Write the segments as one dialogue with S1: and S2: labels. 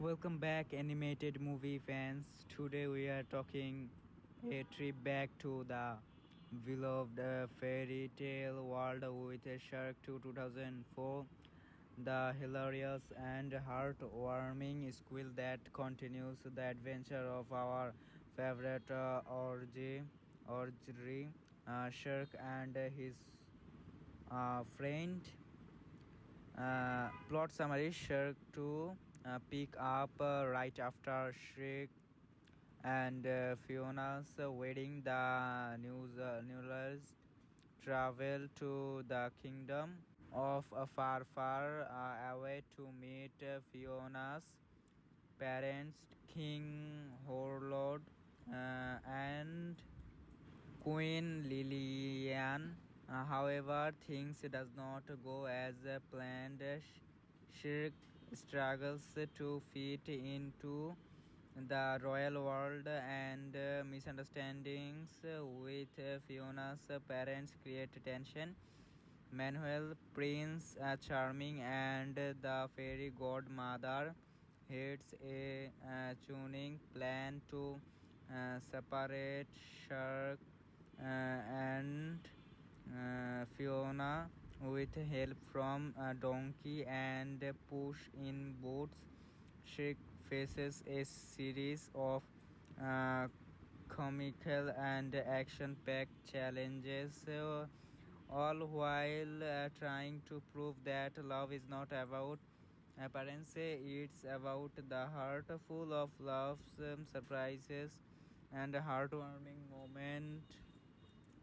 S1: Welcome back, animated movie fans. Today we are talking a trip back to the beloved fairy tale world with Shark 2 2004, the hilarious and heartwarming squeal that continues the adventure of our favorite orgy, Shark and his friend. Plot summary: Shark 2 pick up right after Shrek and Fiona's wedding. The newlyweds travel to the kingdom of far away to meet Fiona's parents, King Horlord and Queen Lillian. However, things does not go as planned. Shirk struggles to fit into the royal world, and misunderstandings with Fiona's parents create tension. Manuel, Prince Charming, and the fairy godmother heads a tuning plan to separate Shark and Fiona with help from Donkey and Push in Boots. She faces a series of uh, comical and action-packed challenges, all while trying to prove that love is not about appearance. It's about the heart, full of loves, surprises, and heartwarming moment.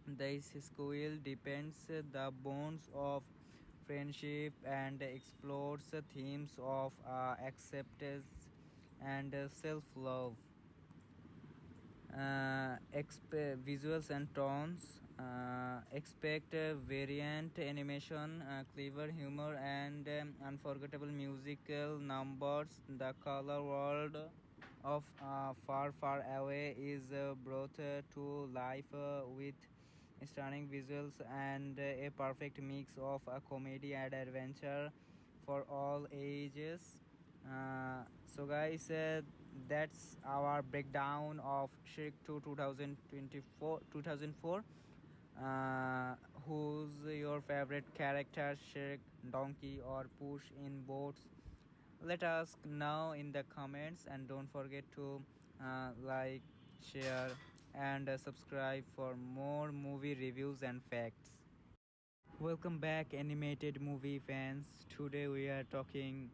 S1: This school depends the bonds of friendship and explores themes of acceptance and self-love. Visuals and tones. Expect variant animation, clever humor, and unforgettable musical numbers. The color world of Far Away is brought to life with stunning visuals and a perfect mix of comedy and adventure for all ages. Guys, that's our breakdown of Shrek 2 2004. Who's your favorite character, Shrek, Donkey, or Push in Boats? Let us know in the comments, and don't forget to like, share, and subscribe for more movie reviews and facts. Welcome back, animated movie fans. Today we are talking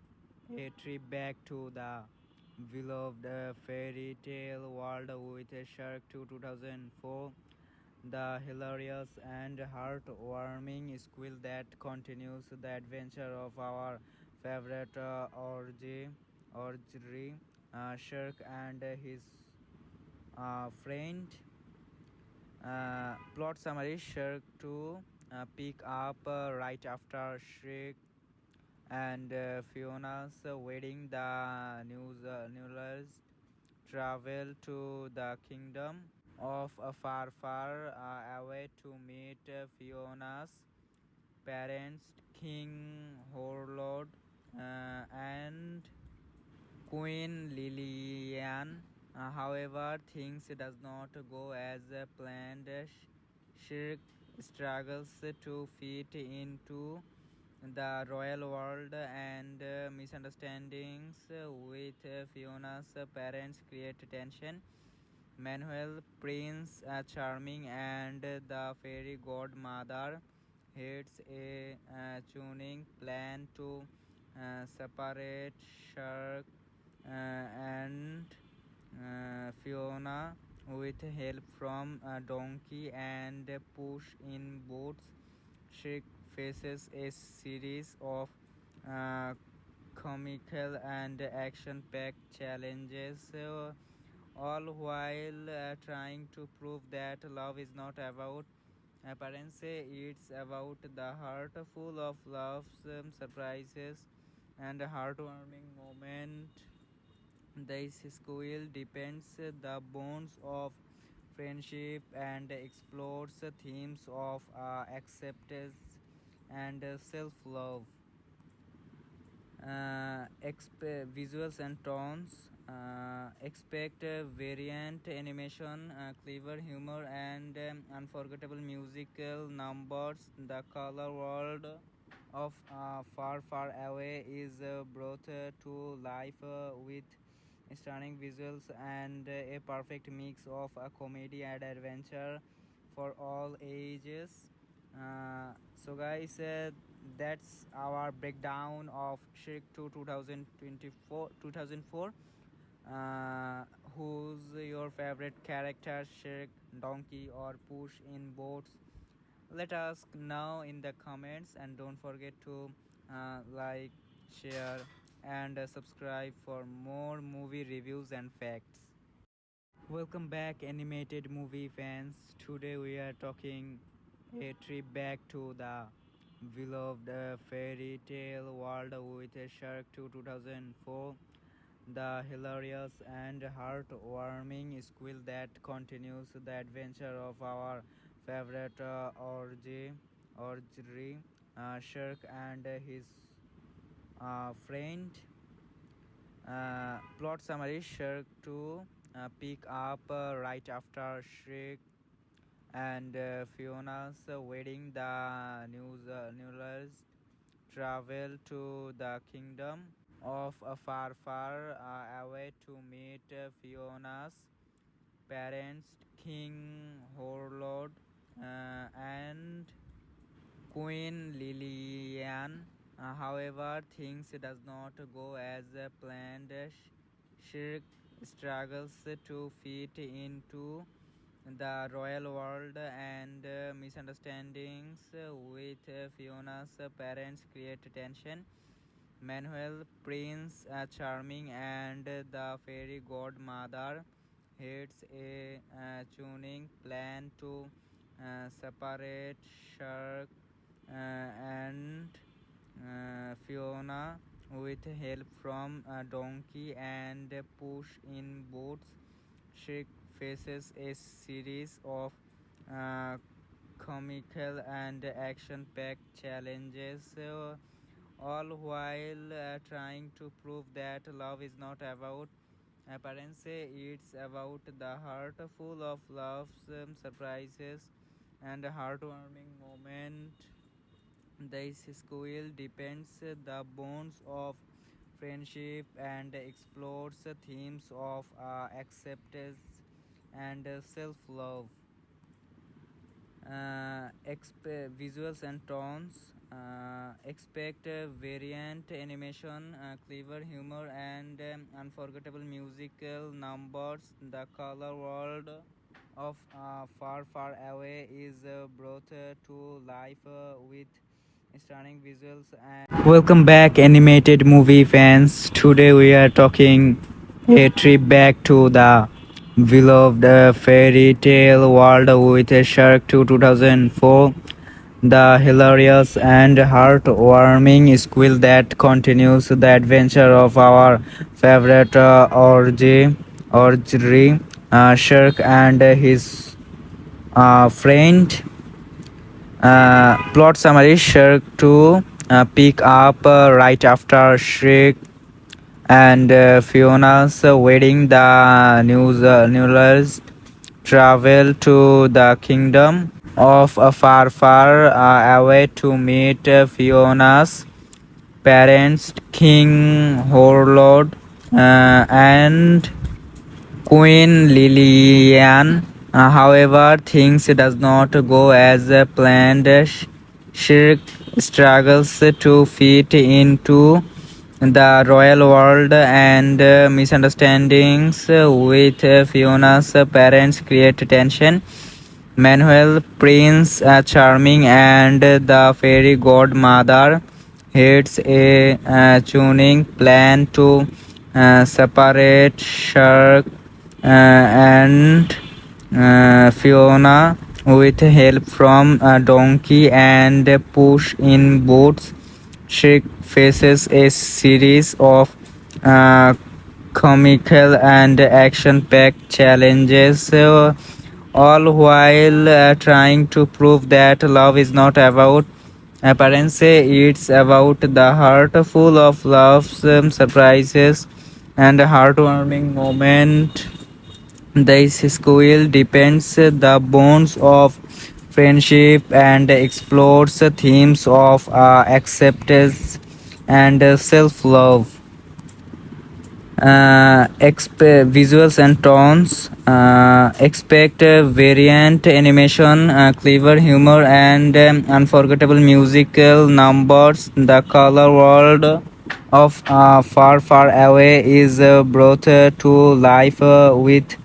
S1: a trip back to the beloved fairy tale world with Shark 2 2004, the hilarious and heartwarming squeal that continues the adventure of our favorite orgy, Shark and his friend. Plot summary: Shark 2 pick up right after Shrek and Fiona's wedding. The newlyweds travel to the kingdom of far away to meet Fiona's parents, King Horlord and Queen Lillian. However, things does not go as planned. Shirk struggles to fit into the royal world, and misunderstandings with Fiona's parents create tension. Manuel, Prince Charming, and the fairy godmother heads a tuning plan to separate Shark and Fiona with help from Donkey and Push in Boots. She faces a series of uh, comical and action-packed challenges, all while trying to prove that love is not about appearance. It's about the heart, full of loves, surprises, and heartwarming moment. This school depends the bonds of friendship and explores themes of acceptance and self-love. Visuals and tones. Expect variant animation, clever humor, and unforgettable musical numbers. The color world of Far Far Away is brought to life with stunning visuals and a perfect mix of comedy and adventure for all ages. So guys, that's our breakdown of Shrek 2 2004. uh, who's your favorite character, Shrek, Donkey, or Push in boats? Let us know in the comments, and don't forget to like, share, and subscribe for more movie reviews and facts. Welcome back, animated movie fans. Today we are talking a trip back to the beloved fairy tale world with a Shark 2 2004. The hilarious and heartwarming squeal that continues the adventure of our favorite Orgri, Shark and his friend. Plot summary: Shark 2 pick up right after Shrek and Fiona's wedding. The newlyweds travel to the kingdom of far, far away to meet Fiona's parents, King Horlord and Queen Lillian. However, things does not go as planned. Shirk struggles to fit into the royal world, and misunderstandings with Fiona's parents create tension. Manuel, Prince Charming, and the fairy godmother heads a tuning plan to separate Shark and Fiona with help from Donkey and Push in boats. Shrek faces a series of uh, comical and action-packed challenges, all while trying to prove that love is not about appearance, it's about the heart, full of loves, surprises, and heartwarming moment. This squeal depends the bonds of friendship and explores themes of acceptance and self-love. Visuals and tones. Expect variant animation, clever humor, and unforgettable musical numbers. The color world of Far Far Away is brought to life with stunning visuals and welcome back, animated movie fans. Today we are talking a trip back to the beloved fairy tale world with a Shark 2 2004. The hilarious and heartwarming squeal that continues the adventure of our favorite Orgri, Shark and his friend. Plot summary: Shark 2 pick up right after Shrek and Fiona's wedding. The newlyweds travel to the kingdom of far, far away to meet Fiona's parents, King Horlord and Queen Lillian. However, things does not go as planned. Shirk struggles to fit into the royal world, and misunderstandings with Fiona's parents create tension. Manuel, Prince Charming, and the fairy godmother heads a tuning plan to separate Shark and Fiona with help from Donkey and Push in boats. Shrek faces a series of uh, comical and action-packed challenges, all while trying to prove that love is not about Parents say it's about the heart full of loves, surprises, and a heartwarming moment. This school depends the bonds of friendship and explores themes of acceptance and self-love. Visuals and tones. Expect variant animation, clever humor, and unforgettable musical numbers. The color world of Far Far Away is brought to life with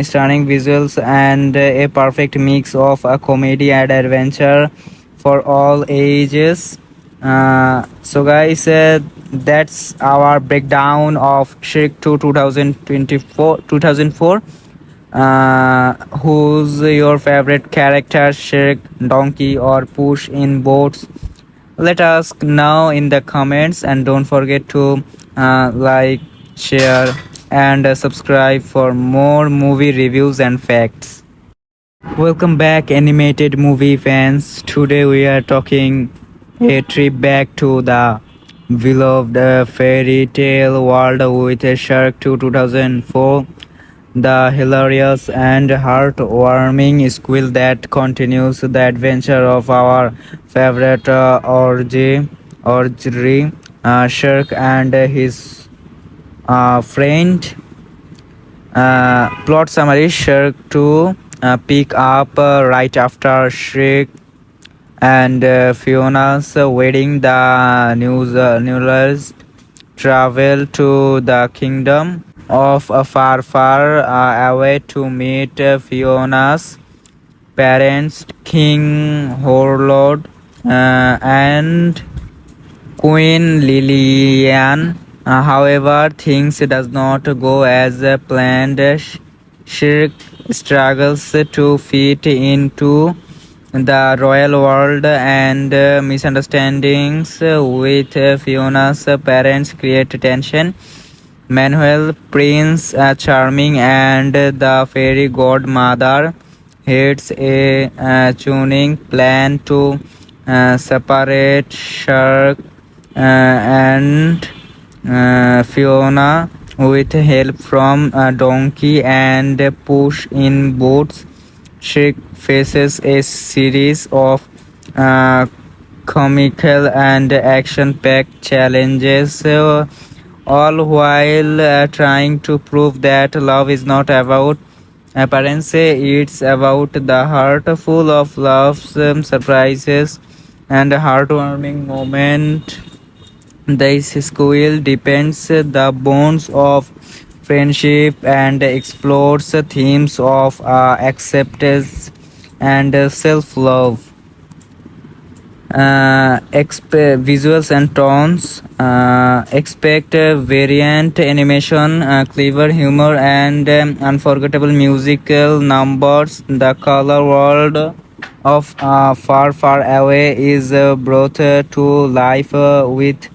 S1: stunning visuals and a perfect mix of comedy and adventure for all ages. That's our breakdown of Shrek 2 2004. Who's your favorite character, Shrek, Donkey, or Push in boats? Let us know in the comments, and don't forget to like, share, and subscribe for more movie reviews and facts. Welcome back, animated movie fans. Today we are talking a trip back to the beloved fairy tale world with a Shark 2 2004. The hilarious and heartwarming squeal that continues the adventure of our favorite Orgy, Shark and his friend. Plot summary: Shark 2 pick up right after Shrek and Fiona's wedding. The newlyweds travel to the kingdom of far, far away to meet Fiona's parents, King Horlord and Queen Lilian. However, things does not go as planned. Shirk struggles to fit into the royal world, and misunderstandings with Fiona's parents create tension. Manuel, Prince Charming, and the fairy godmother heads a tuning plan to separate Shark and Fiona with help from Donkey and Push in boats. Shrek faces a series of uh, comical and action-packed challenges, all while trying to prove that love is not about appearance. It's about the heart full of loves, surprises, and heartwarming moment. This school depends the bonds of friendship and explores themes of acceptance and self-love. Visuals and tones. Expect variant animation, clever humor, and unforgettable musical numbers. The color world of Far Far Away is brought to life with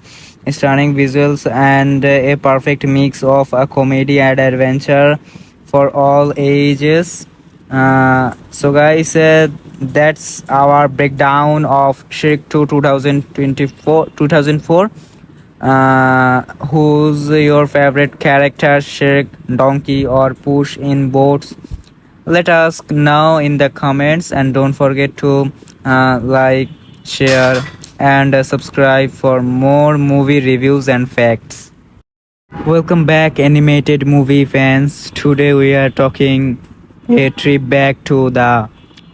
S1: stunning visuals and a perfect mix of comedy and adventure for all ages. That's our breakdown of Shrek 2 2004. Who's your favorite character, Shrek, Donkey, or Push in boats? Let us know in the comments, and don't forget to like, share, and subscribe for more movie reviews and facts. Welcome back, animated movie fans. Today we are talking a trip back to the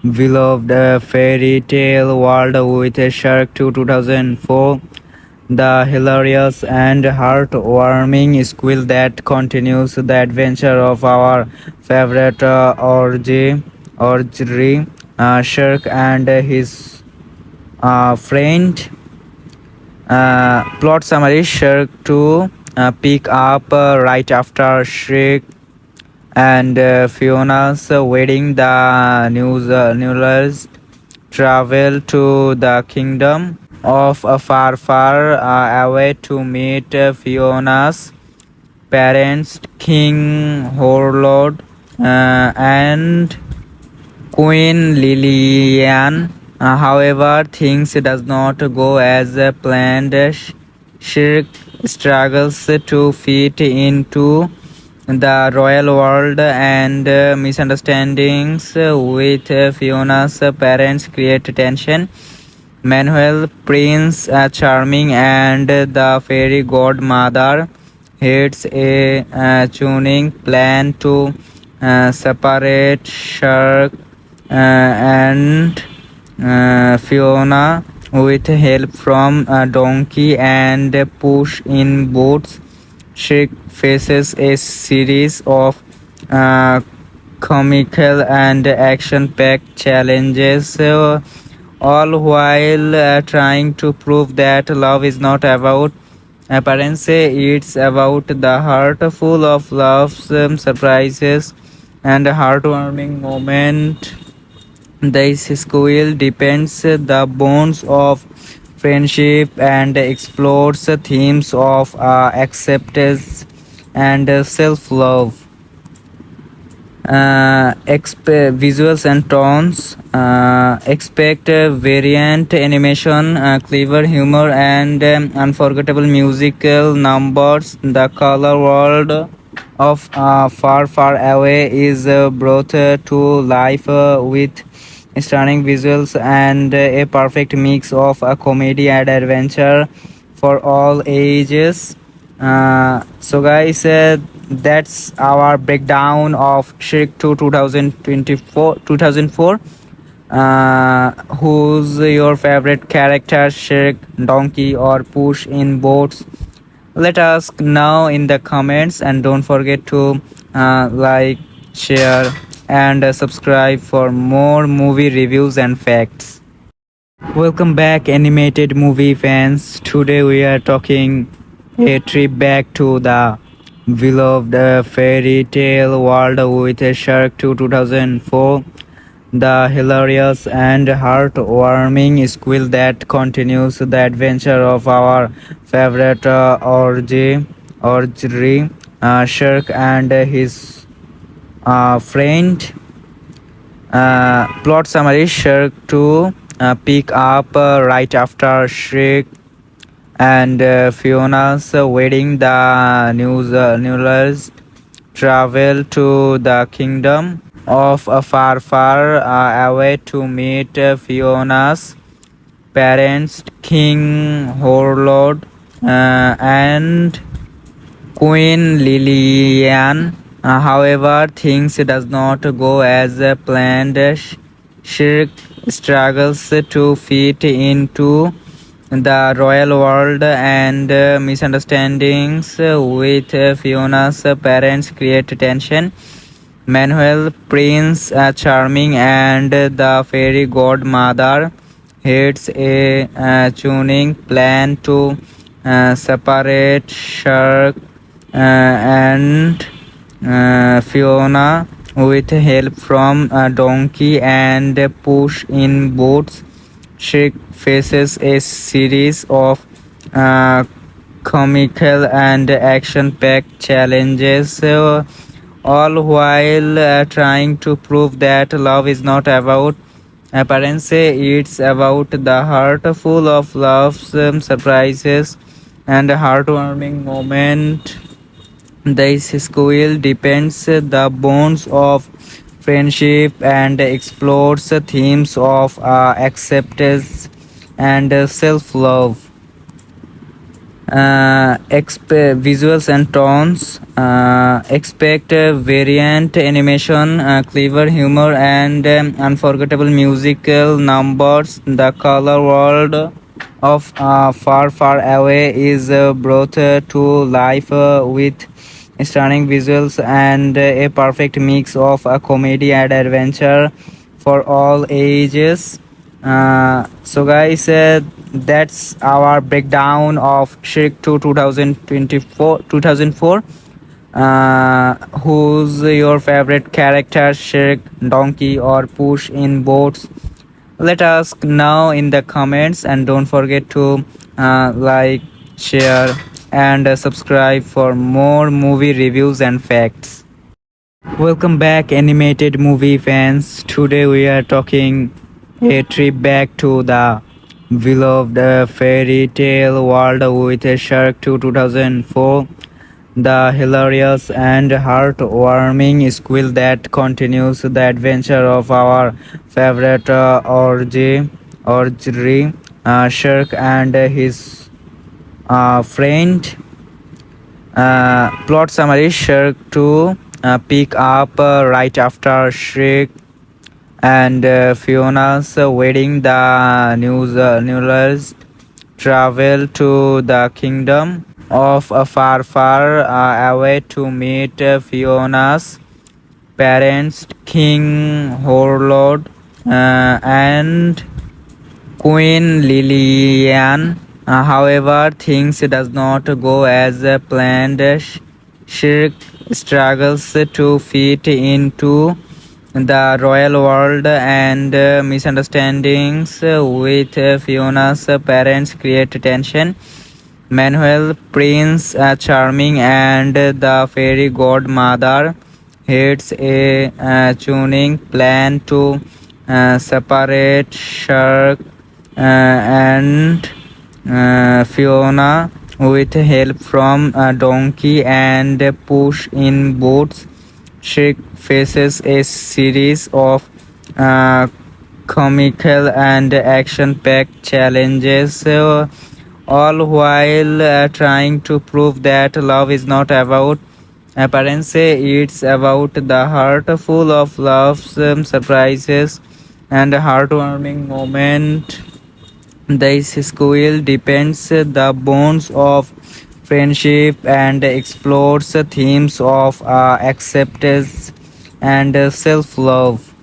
S1: beloved fairy tale world with a Shark 2 2004. The hilarious and heartwarming squeal that continues the adventure of our favorite Orgy, Shark and his friend. Plot summary: Shark 2 pick up right after Shrek and Fiona's wedding. The newlyweds travel to the kingdom of far, far away to meet Fiona's parents, King Horlord and Queen Lilian. However, things does not go as planned. Shirk struggles to fit into the royal world, and misunderstandings with Fiona's parents create tension. Manuel, Prince Charming, and the fairy godmother hates a tuning plan to separate Shark and Fiona with help from Donkey and Push in Boots. She faces a series of uh, comical and action-packed challenges, all while trying to prove that love is not about appearance, it's about the heart, full of loves, surprises, and heartwarming moment. This school depends the bonds of friendship and explores themes of acceptance and self-love. Visuals and tones. Expect variant animation, clever humor, and unforgettable musical numbers. The color world of Far Far Away is brought to life with stunning visuals and a perfect mix of comedy and adventure for all ages. Guys, that's our breakdown of Shrek 2 2004. Who's your favorite character, Shrek, Donkey, or Push in boats? Let us know in the comments, and don't forget to like, share, and subscribe for more movie reviews and facts. Welcome back, animated movie fans. Today we are talking a trip back to the beloved fairy tale world with a Shark 2 2004. The hilarious and heartwarming squeal that continues the adventure of our favorite Orgery Shark and his friend. Plot summary: Shark 2 pick up right after Shrek and Fiona's wedding. The newlyweds travel to the kingdom of far, far away to meet Fiona's parents, King Horlord and Queen Lillian. However, things does not go as planned. Shirk struggles to fit into the royal world, and misunderstandings with Fiona's parents create tension. Manuel, Prince Charming, and the fairy godmother hates a tuning plan to separate Shark and Fiona with help from Donkey and Push in Boots. She faces a series of uh, comical and action-packed challenges, all while trying to prove that love is not about appearance, it's about the heart, full of loves, surprises, and heartwarming moment. This school depends the bonds of friendship and explores themes of acceptance and self-love. Visuals and tones. Expect variant animation, clever humor, and unforgettable musical numbers. The color world of Far Far Away is brought to life with stunning visuals and a perfect mix of comedy and adventure for all ages. Guys, that's our breakdown of Shrek 2 2004. Who's your favorite character, Shrek, Donkey, or Push in boats? Let us know in the comments, and don't forget to like, share, and subscribe for more movie reviews and facts. Welcome back, animated movie fans. Today we are talking A trip back to the beloved fairy tale world with Shark 2 2004. The hilarious and heartwarming squeal that continues the adventure of our favorite Orgy, Shark and his friend. Plot summary: Shark 2 pick up right after Shrek and Fiona's wedding. The newlyweds travel to the kingdom of far away to meet Fiona's parents, King Horlord and Queen Lilian. However, things does not go as planned. Shirk struggles to fit into the royal world and misunderstandings with Fiona's parents create tension. Manuel, Prince Charming, and the fairy godmother heads a tuning plan to separate Shark and Fiona with help from Donkey and Push in Boots. Shrek faces a series of uh, comical and action-packed challenges, all while trying to prove that love is not about appearance, it's about the heart full of loves, surprises, and heartwarming moment. This school depends the bonds of friendship and explores themes of acceptance and self-love.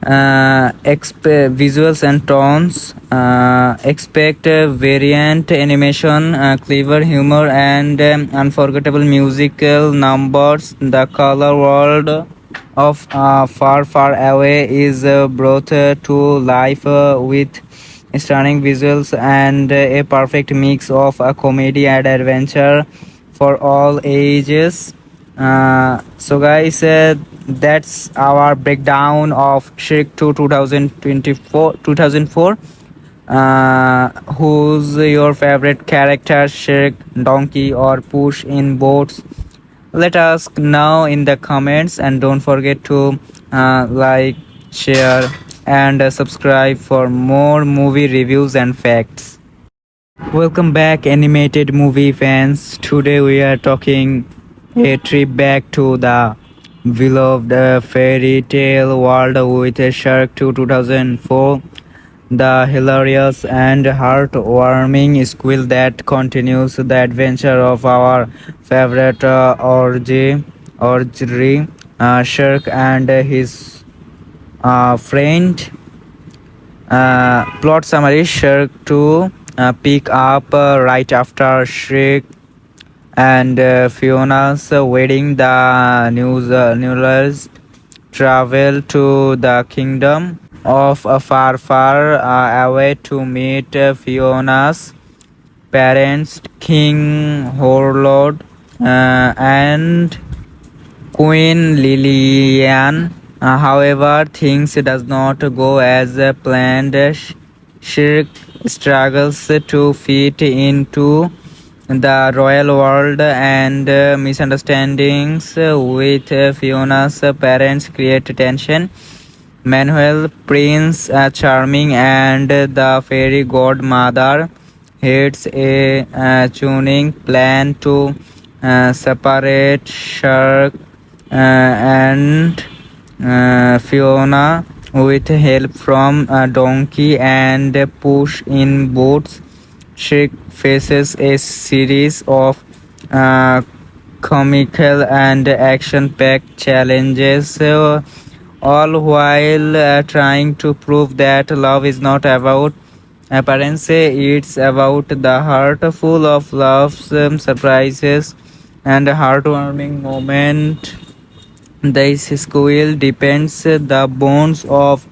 S1: Visuals and tones. Expect variant animation, clever humor, and unforgettable musical numbers. The color world of Far Away is brought to life with stunning visuals and a perfect mix of comedy and adventure for all ages. Guys, that's our breakdown of Shrek 2 2004. Who's your favorite character, Shrek, Donkey, or Push in boats? Let us know in the comments, and don't forget to like, share, and subscribe for more movie reviews and facts. Welcome back, animated movie fans. Today we are talking a trip back to the beloved fairy tale world with Shark 2 2004. The hilarious and heartwarming squeal that continues the adventure of our favorite Orgy, Shark and his friend. Plot summary: Shark 2 pick up right after Shrek and Fiona's wedding. The newlyweds travel to the kingdom of far away to meet Fiona's parents, King Horlord and Queen Lilian. However, things does not go as planned. Shirk struggles to fit into the royal world and misunderstandings with Fiona's parents create tension. Manuel, Prince Charming, and the fairy godmother heads a tuning plan to separate Shark and Fiona with help from Donkey and Push in Boots. Shrek faces a series of comical and action-packed challenges, all while trying to prove that love is not about appearance, it's about the heart full of loves, surprises, and heartwarming moment. This school depends the bonds of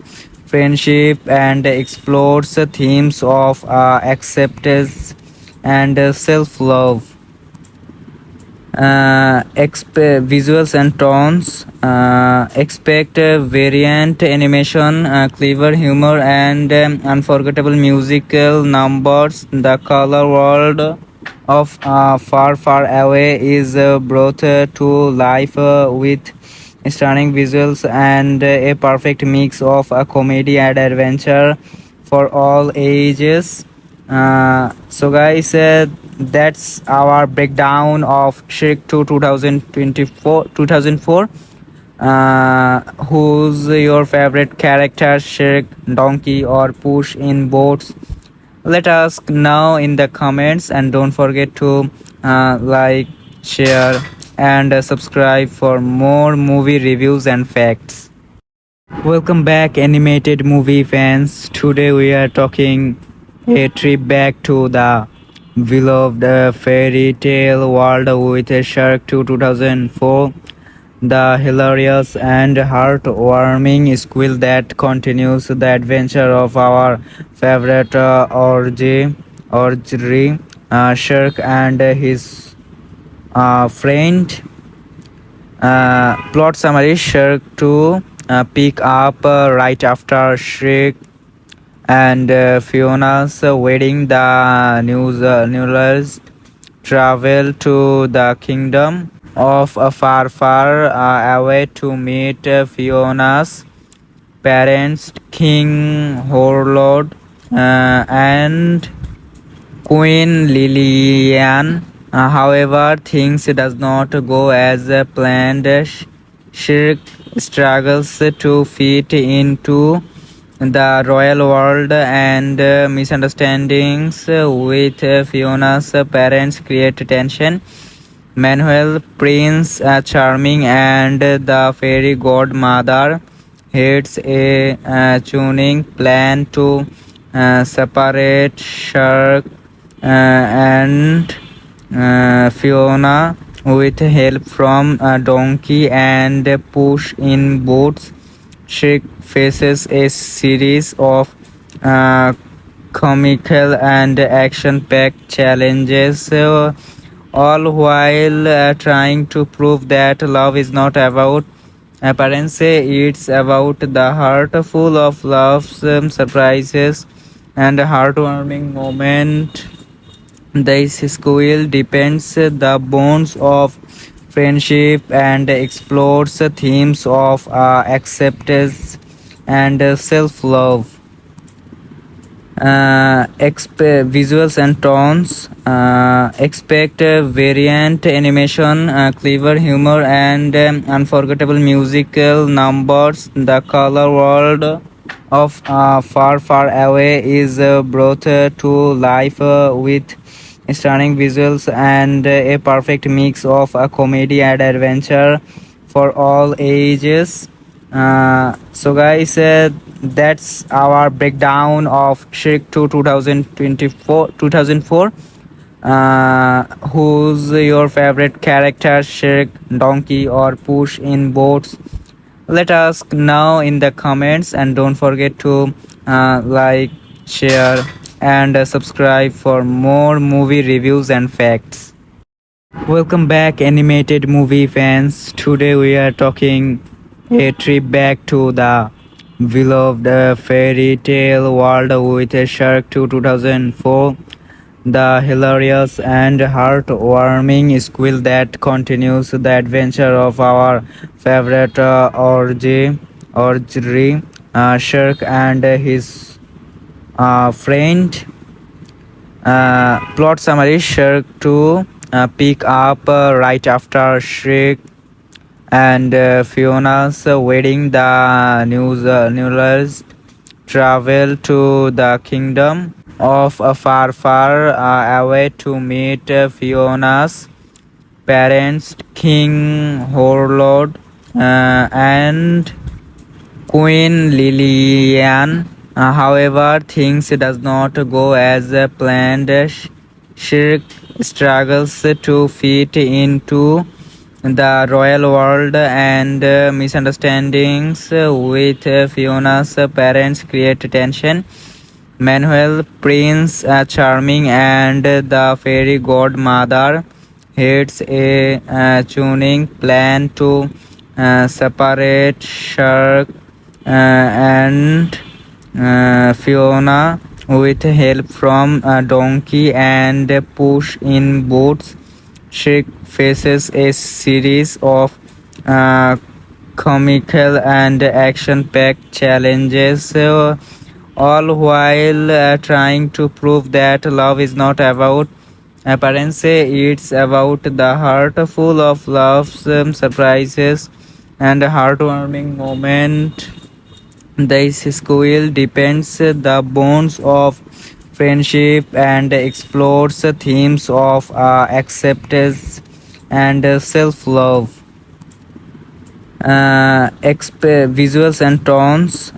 S1: friendship and explores themes of acceptance and self-love. Visuals and tones. Expect variant animation, clever humor, and unforgettable musical numbers. The color world of Far Far Away is brought to life with stunning visuals and a perfect mix of comedy and adventure for all ages. Guys, that's our breakdown of Shrek 2 2004. Who's your favorite character, Shrek, Donkey, or Push in boats? Let us know in the comments, and don't forget to like, share, and subscribe for more movie reviews and facts. Welcome back, animated movie fans. Today we are talking a trip back to the beloved fairy tale world with a Shark 2 2004. The hilarious and heartwarming squeal that continues the adventure of our favorite Orgy, Shark and his friend. Plot summary: Shark 2 pick up right after Shrek and Fiona's wedding. The newlyweds travel to the kingdom of far away to meet Fiona's parents, King Horlord and Queen Lilian. However, things does not go as planned. Shirk struggles to fit into the royal world, and misunderstandings with Fiona's parents create tension. Manuel, Prince Charming, and the fairy godmother heads a tuning plan to separate Shark and Fiona with help from Donkey and Push in Boots. She faces a series of uh, comical and action-packed challenges, all while trying to prove that love is not about appearance, it's about the heart, full of loves, surprises, and heartwarming moment. This school depends the bonds of friendship and explores themes of acceptance and self-love. Visuals and tones. Expect variant animation, clever humor, and unforgettable musical numbers. The color world of Far Away is brought to life with stunning visuals and a perfect mix of comedy and adventure for all ages. Guys, that's our breakdown of Shrek 2 2004. Who's your favorite character, Shrek, Donkey, or Push in boats? Let us know in the comments, and don't forget to like, share, and subscribe for more movie reviews and facts. Welcome back, animated movie fans. Today we are talking a trip back to the beloved fairy tale world with a Shark 2 2004. The hilarious and heartwarming squeal that continues the adventure of our favorite Orgy, Shark and his friend. Plot summary: Shark 2 pick up right after Shrek and Fiona's wedding. The newlyweds travel to the kingdom of far away to meet Fiona's parents, King Horlord and Queen Lilian. However, things does not go as planned. Shirk struggles to fit into the royal world, and misunderstandings with Fiona's parents create tension. Manuel, Prince Charming, and the fairy godmother hits a tuning plan to separate Shark and Fiona with help from Donkey and Push in Boots. Shrek faces a series of uh, comical and action-packed challenges, all while trying to prove that love is not about parents say it's about the heart full of loves, surprises, and heartwarming moment. This school depends the bonds of friendship and explores the themes of acceptance and self-love. Visuals and tones.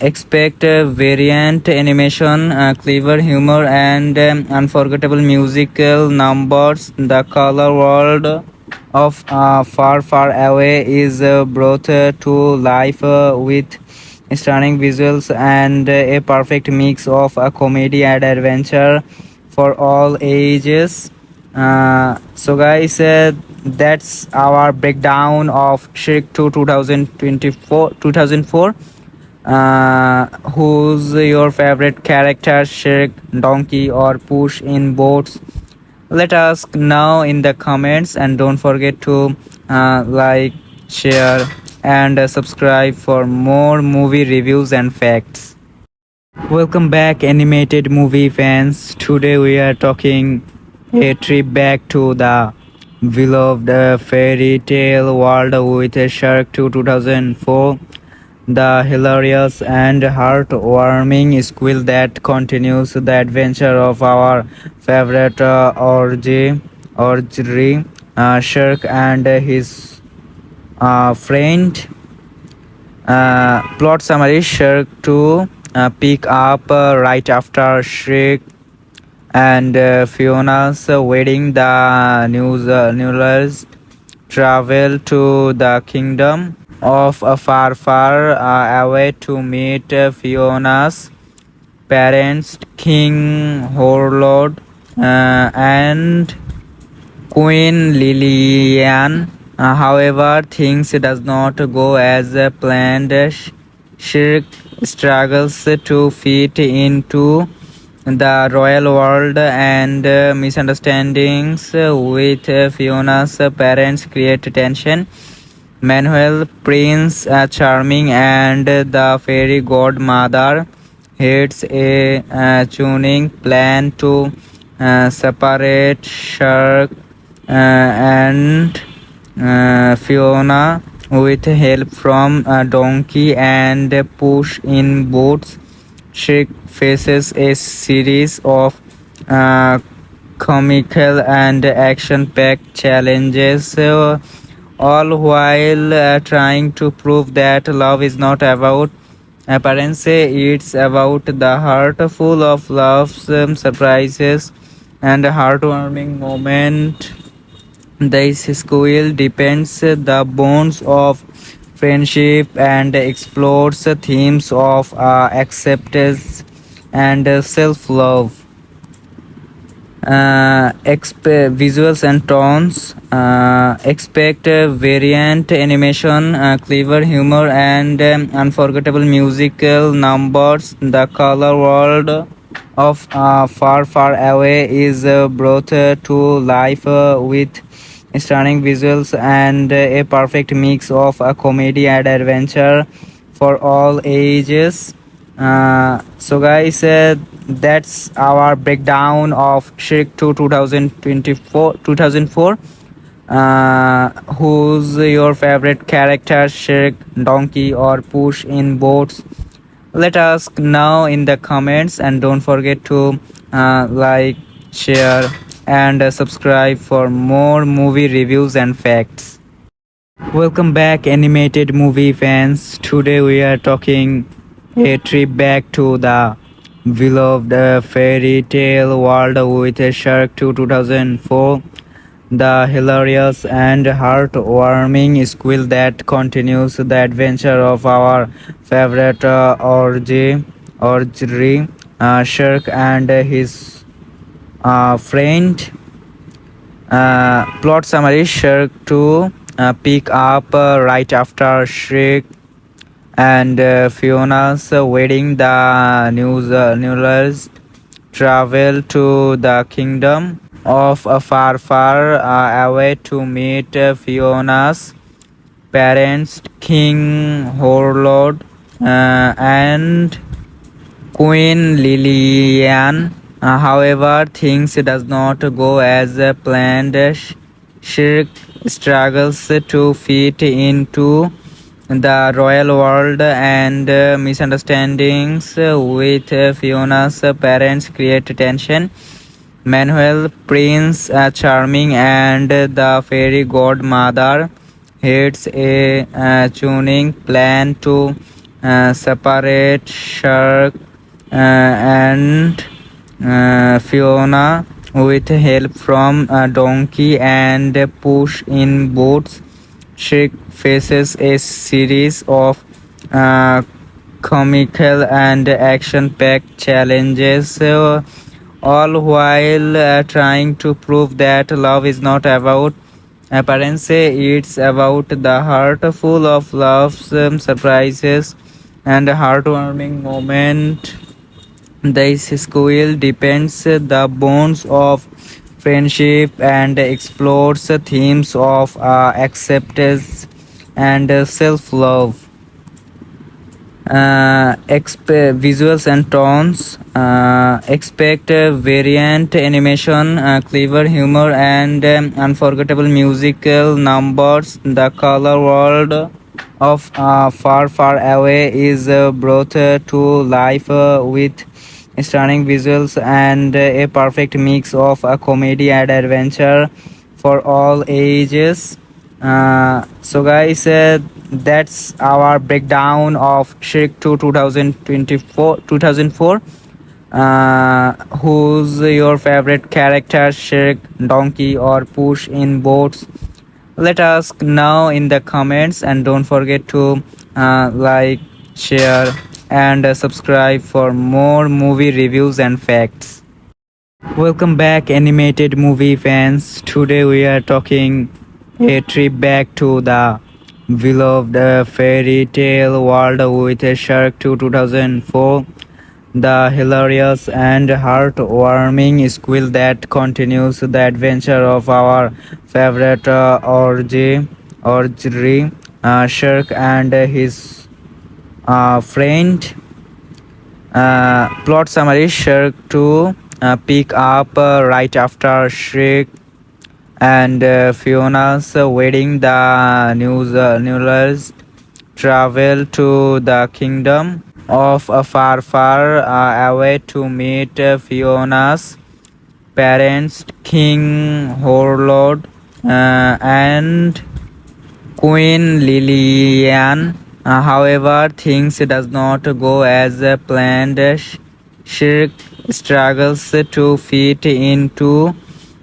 S1: Expect variant animation, clever humor, and unforgettable musical numbers. The color world of Far Far Away is brought to life with stunning visuals and a perfect mix of comedy and adventure for all ages. Guys, that's our breakdown of Shrek 2 2004. Who's your favorite character, Shrek, Donkey, or Push in boats? Let us know in the comments, and don't forget to like, share, and subscribe for more movie reviews and facts. Welcome back, animated movie fans. Today we are talking a trip back to the beloved fairy tale world with a Shark to 2004. The hilarious and heartwarming squeal that continues the adventure of our favorite Orgery, Shark and his friend. Plot summary: Shark 2 pick up right after Shrek and Fiona's wedding. The newlyweds travel to the kingdom of far, far away to meet Fiona's parents, King Horlord and Queen Lillian. However, things does not go as planned. Shirk struggles to fit into the royal world, and misunderstandings with Fiona's parents create tension. Manuel, Prince Charming, and the fairy godmother hates a tuning plan to separate Shark and Fiona with help from Donkey and Push in Boots. She faces a series of uh, comical and action-packed challenges, all while trying to prove that love is not about appearance. It's about the heart full of loves, surprises, and heartwarming moment. This school depends the bonds of friendship and explores the themes of acceptance and self-love. Visuals and tones. Expect variant animation, clever humor, and unforgettable musical numbers. The color world of Far Far Away is brought to life with stunning visuals and a perfect mix of comedy and adventure for all ages. Guys, that's our breakdown of Shrek 2 2004. Who's your favorite character, Shrek, Donkey, or Push in boats? Let us know in the comments, and don't forget to like, share, and subscribe for more movie reviews and facts. Welcome back, animated movie fans. Today we are talking a trip back to the beloved fairy tale world with a Shark to 2004. The hilarious and heartwarming squeal that continues the adventure of our favorite Orgery, Shark and his friend. Plot summary: Shrek 2 pick up right after Shrek and Fiona's wedding. The Newlers travel to the kingdom of far away to meet Fiona's parents, King Horlord and Queen Lilian. However, things does not go as planned. Shirk struggles to fit into the royal world, and misunderstandings with Fiona's parents create tension. Manuel, Prince Charming, and the fairy godmother heads a tuning plan to separate Shark and Fiona with help from Donkey and Push in Boots. Shrek faces a series of uh, comical and action-packed challenges, all while trying to prove that love is not about appearance, it's about the heart, full of loves, surprises, and heartwarming moment. This school depends the bonds of friendship and explores themes of acceptance and self-love. Visuals and tones. Expect variant animation, clever humor, and unforgettable musical numbers. The color world of Far Away is brought to life with stunning visuals and a perfect mix of comedy and adventure for all ages. Guys, that's our breakdown of Shrek 2 2004. Who's your favorite character, Shrek, Donkey, or Push in boats? Let us know in the comments, and don't forget to like, share, and subscribe for more movie reviews and facts. Welcome back, animated movie fans. Today we are talking a trip back to the beloved fairy tale world with a Shark 2 2004. The hilarious and heartwarming squeal that continues the adventure of our favorite Orgy, Shark and his friend. Plot summary: Shrek 2 pick up right after Shrek and Fiona's wedding. The Newlers travel to the kingdom of far away to meet Fiona's parents, King Horlord and Queen Lilian. However, things does not go as planned. Shirk struggles to fit into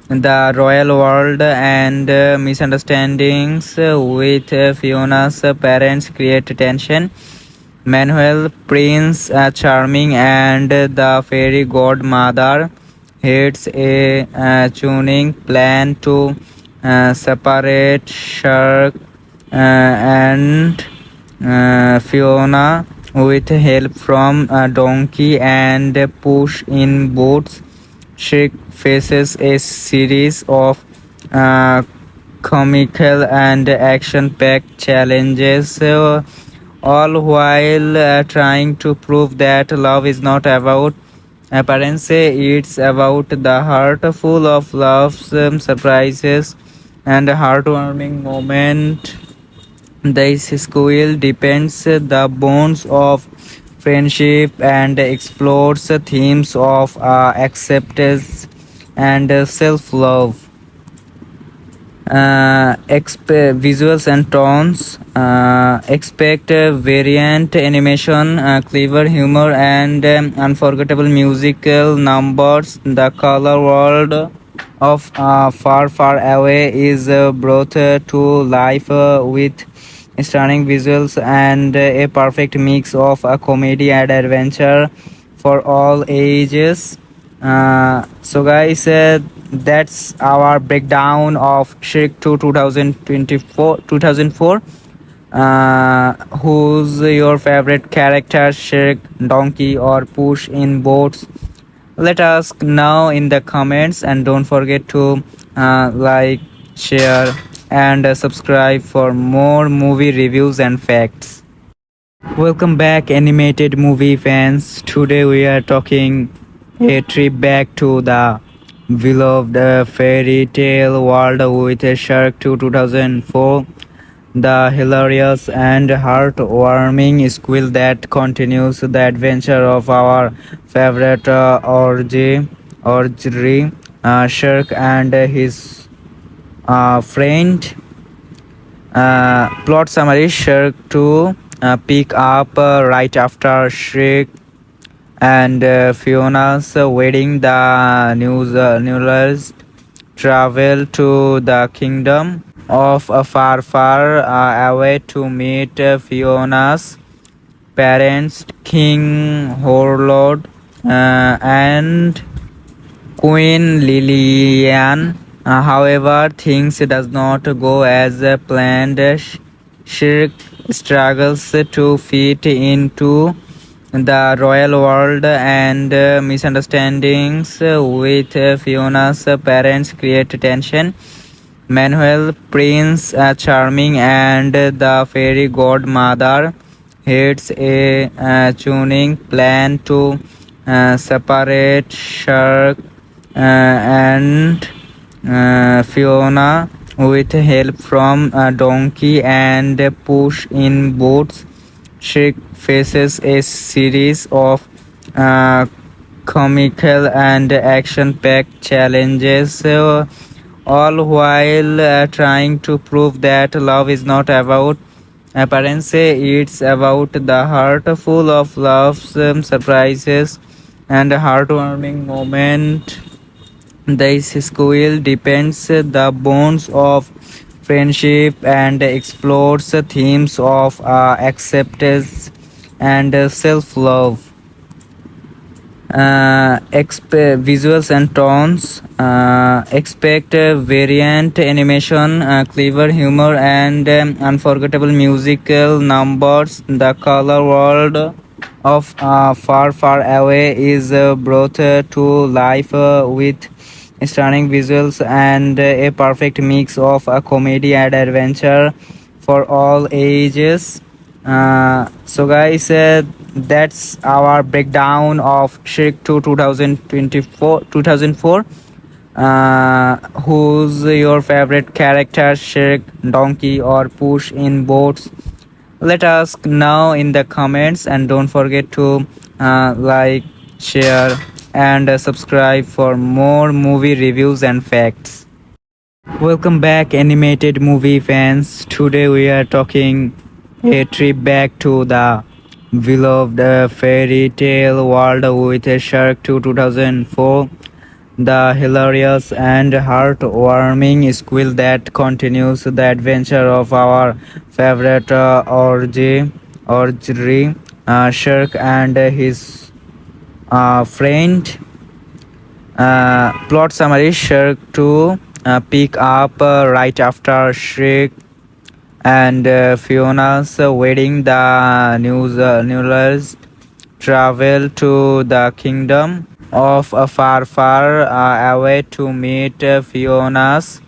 S1: the royal world, and misunderstandings with Fiona's parents create tension. Manuel, Prince Charming, and the fairy godmother heads a tuning plan to separate Shark and Fiona with help from Donkey and Push in Boots. Shrek faces a series of uh, comical and action-packed challenges, all while trying to prove that love is not about appearance, it's about the heart, full of loves, surprises, and heartwarming moment. This school depends the bonds of friendship and explores themes of acceptance and self-love. Visuals and tones. Expect variant animation, clever humor, and unforgettable musical numbers. The color world of Far Away is brought to life with stunning visuals and a perfect mix of comedy and adventure for all ages. Guys, that's our breakdown of Shrek 2 2004. Who's your favorite character, Shrek, Donkey, or Push in boats? Let us know in the comments, and don't forget to like, share, and subscribe for more movie reviews and facts. Welcome back, animated movie fans. Today we are talking a trip back to the beloved fairy tale world with a Shark to 2004. The hilarious and heartwarming squeal that continues the adventure of our favorite Orgery, Shark and his friend. Plot summary: Shark 2 pick up right after Shrek and Fiona's wedding. The newlyweds travel to the kingdom of far away to meet Fiona's parents, King Horlord and Queen Lillian. However, things does not go as planned. Shirk struggles to fit into the royal world, and misunderstandings with Fiona's parents create tension. Manuel, Prince Charming, and the fairy godmother heads a tuning plan to separate Shark and Fiona with help from Donkey and Push in boats. She faces a series of uh, comical and action-packed challenges, all while trying to prove that love is not about appearance, it's about the heart, full of loves, surprises, and heartwarming moment. This school depends the bonds of friendship and explores themes of acceptance and self-love. Visuals and tones. Expect variant animation, clever humor, and unforgettable musical numbers. The color world of Far Away is brought to life with stunning visuals and a perfect mix of comedy and adventure for all ages. So guys, that's our breakdown of Shrek 2 2004. Who's your favorite character, Shrek, Donkey, or Push in boats? Let us know in the comments, and don't forget to like, share, and subscribe for more movie reviews and facts. Welcome back, animated movie fans. Today we are talking a trip back to the beloved fairy tale world with a Shark to 2004. The hilarious and heartwarming squeal that continues the adventure of our favorite Orgery, Shark and his friend. Plot summary: Shark 2 pick up right after Shrek and Fiona's wedding. The newlyweds travel to the kingdom of far away to meet Fiona's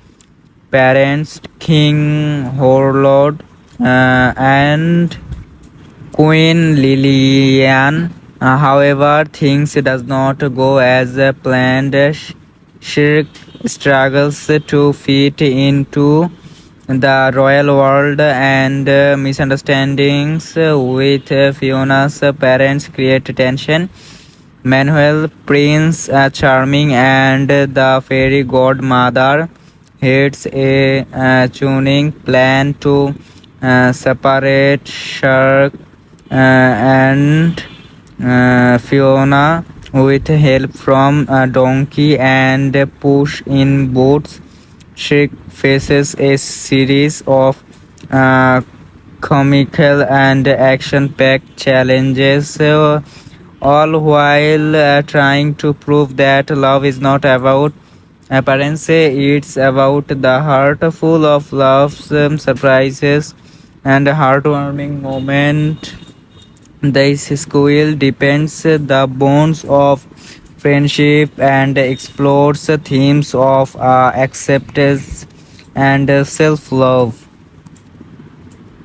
S1: parents, King Horlord and Queen Lillian. However, things does not go as planned. Shirk struggles to fit into the royal world, and misunderstandings with Fiona's parents create tension. Manuel, Prince Charming, and the fairy godmother heads a tuning plan to separate Shark and Fiona with help from Donkey and Push in boats. She faces a series of uh, comical and action-packed challenges, all while trying to prove that love is not about Parents say it's about the heart full of loves, surprises, and heartwarming moment. This school depends the bonds of friendship and explores themes of acceptance and self-love.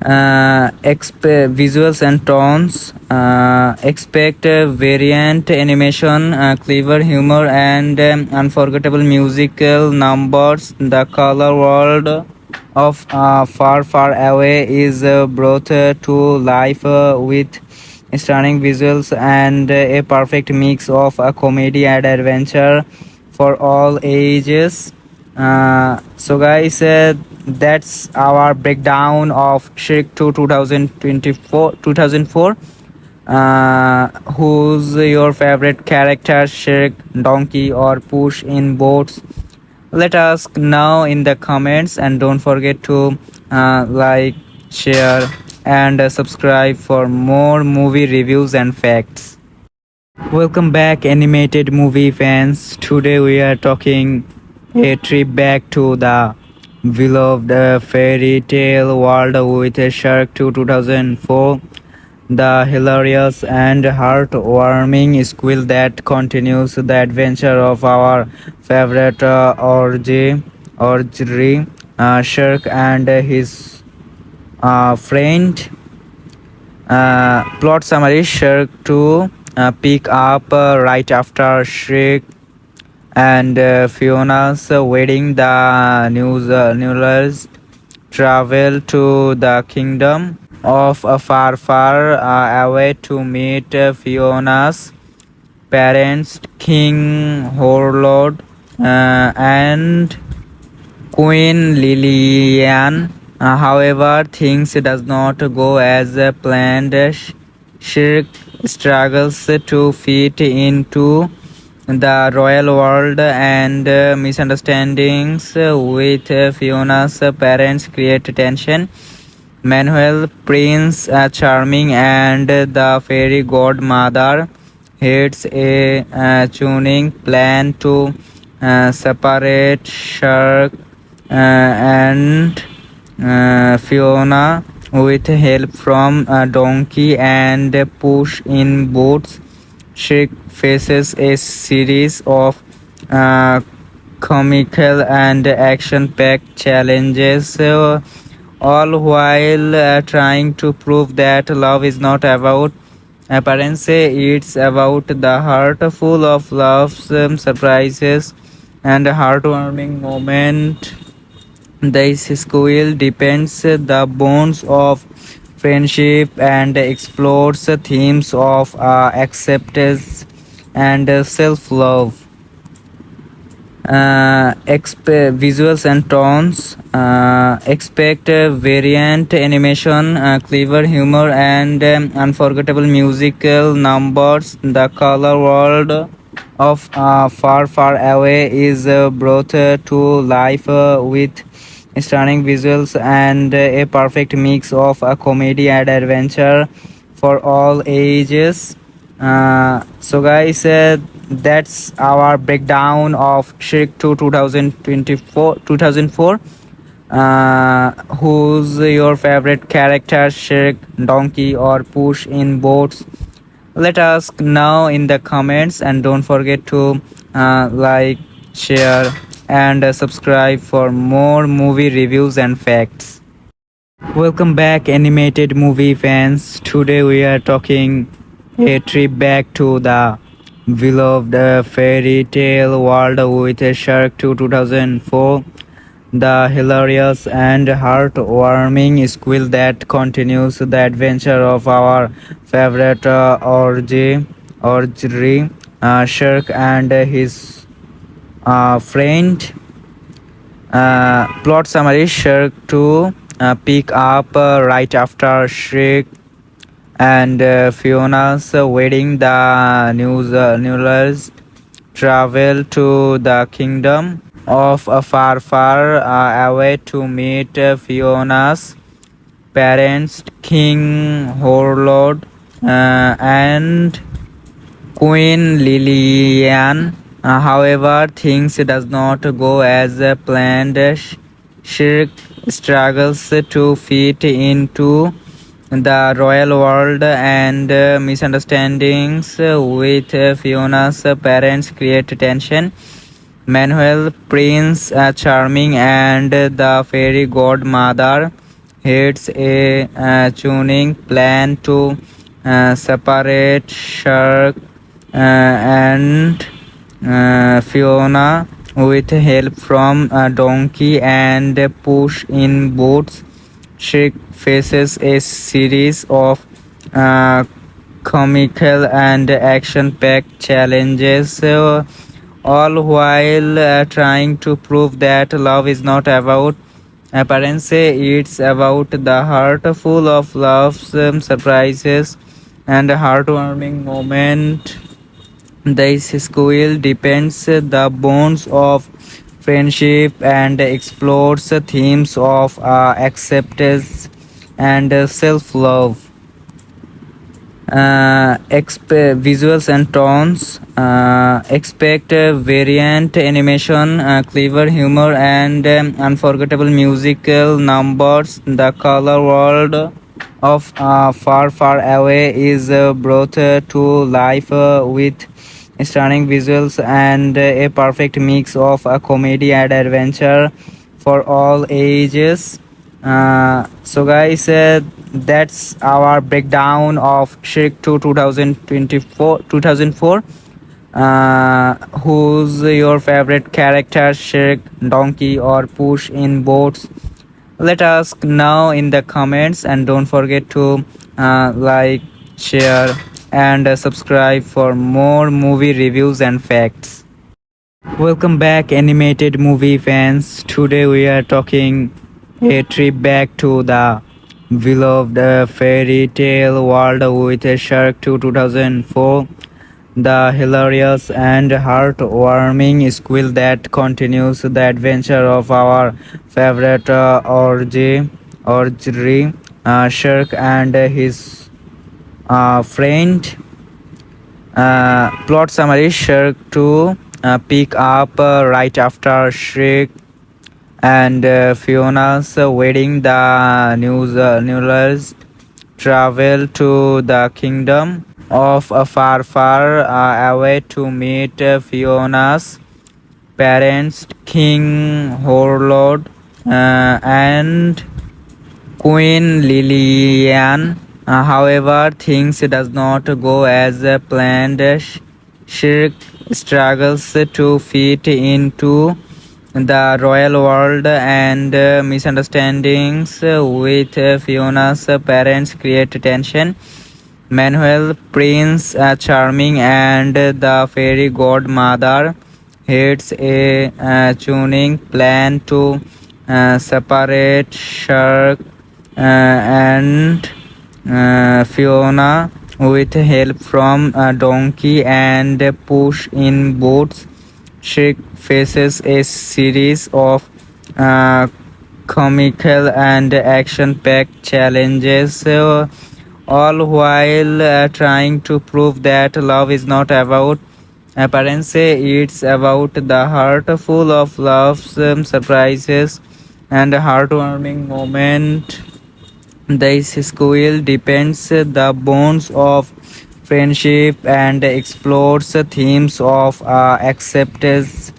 S1: Visuals and tones. Expect variant animation, clever humor, and unforgettable musical numbers. The color world of Far Far Away is brought to life with stunning visuals and a perfect mix of comedy and adventure for all ages. Guys, that's our breakdown of Shrek 2 2004. Who's your favorite character, Shrek, Donkey, or Push in boats? Let us know in the comments, and don't forget to like, share, and subscribe for more movie reviews and facts. Welcome back, animated movie fans. Today we are talking a trip back to the beloved fairy tale world with a Shark 2 2004. The hilarious and heartwarming squeal that continues the adventure of our favorite Orgy, Shark and his friend. Plot summary: Shark 2 pick up right after Shrek and Fiona's wedding. The Newlers travel to the kingdom of far, far away to meet Fiona's parents, King Horlord and Queen Lilian. However, things does not go as planned. Shirk struggles to fit into the royal world, and misunderstandings with Fiona's parents create tension. Manuel, Prince Charming, and the fairy godmother heads a tuning plan to separate Shark and Fiona with help from Donkey and Push in Boots. Shrek faces a series of uh, comical and action-packed challenges, all while trying to prove that love is not about appearance. It's about the heart full of loves, surprises, and heartwarming moment. This school depends the bonds of friendship and explores themes of acceptance and self-love. Visuals and tones. Expect variant animation, clever humor, and unforgettable musical numbers. The color world of Far Far Away is brought to life with stunning visuals and a perfect mix of comedy and adventure for all ages. Guys, that's our breakdown of Shrek 2 2004. Who's your favorite character, Shrek, Donkey, or Push in boats? Let us know in the comments, and don't forget to like, share, and subscribe for more movie reviews and facts. Welcome back, animated movie fans. Today we are talking a trip back to the beloved fairy tale world with a Shark 2 2004. The hilarious and heartwarming squeal that continues the adventure of our favorite Orgy, Shark and his friend. Plot summary: Shark 2 pick up right after Shrek and Fiona's wedding. The Newlers travel to the kingdom of far, far away to meet Fiona's parents, King Horlord and Queen Lilian. However, things does not go as planned. Shirk struggles to fit into the royal world, and misunderstandings with Fiona's parents create tension. Manuel, Prince Charming, and the fairy godmother heads a tuning plan to separate Shark and Fiona with help from Donkey and Push in Boots. She faces a series of uh, comical and action-packed challenges, all while trying to prove that love is not about appearance, it's about the heart full of loves, surprises, and heartwarming moment. This school depends the bonds of friendship and explores themes of acceptance and self-love. Visuals and tones. Expect variant animation, clever humor, and unforgettable musical numbers. The color world of Far Far Away is brought to life with stunning visuals and a perfect mix of comedy and adventure for all ages. Guys, that's our breakdown of Shrek 2 2004. Who's your favorite character, Shrek, Donkey, or Push in boats? Let us know in the comments, and don't forget to like, share, and subscribe for more movie reviews and facts. Welcome back, animated movie fans. Today we are talking a trip back to the beloved fairy tale world with a Shark 2 2004. The hilarious and heartwarming squeal that continues the adventure of our favorite Orgery, Shark and his friend. Plot summary: Shark 2 pick up right after Shrek and Fiona's wedding. The newlyweds travel to the kingdom of far, far away to meet Fiona's parents, King Horlord and Queen Lilian. However, things does not go as planned. Shirk struggles to fit into the royal world, and misunderstandings with Fiona's parents create tension. Manuel, Prince Charming, and the fairy godmother heads a tuning plan to separate Shark and Fiona with help from Donkey and Push in Boots. She faces a series of uh, comical and action-packed challenges, all while trying to prove that love is not about appearance, it's about the heart full of loves, surprises, and heartwarming moment. This school depends the bonds of friendship and explores themes of acceptance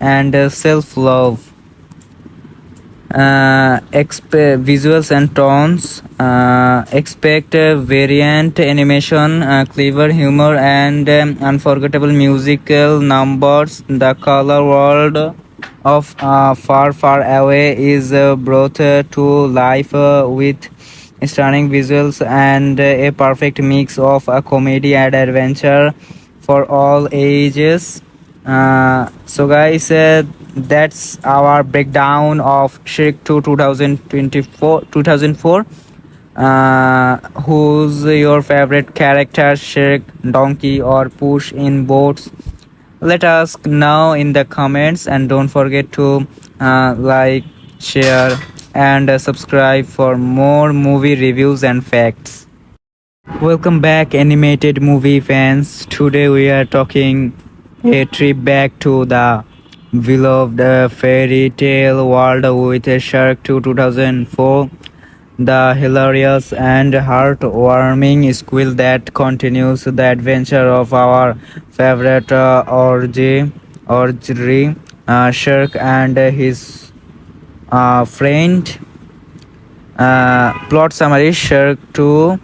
S1: and self-love. Visuals and tones. Expect variant animation, clever humor, and unforgettable musical numbers. The color world of Far Far Away is brought to life with stunning visuals and a perfect mix of comedy and adventure for all ages. Guys, that's our breakdown of Shrek 2 2004. Who's your favorite character, Shrek, Donkey, or Push in boats? Let us know in the comments, and don't forget to like, share, and subscribe for more movie reviews and facts. Welcome back, animated movie fans. Today we are talking A trip back to the beloved fairy tale world with Shark 2 2004. The hilarious and heartwarming squeal that continues the adventure of our favorite Orgy, Shark and his friend. Plot summary: Shark 2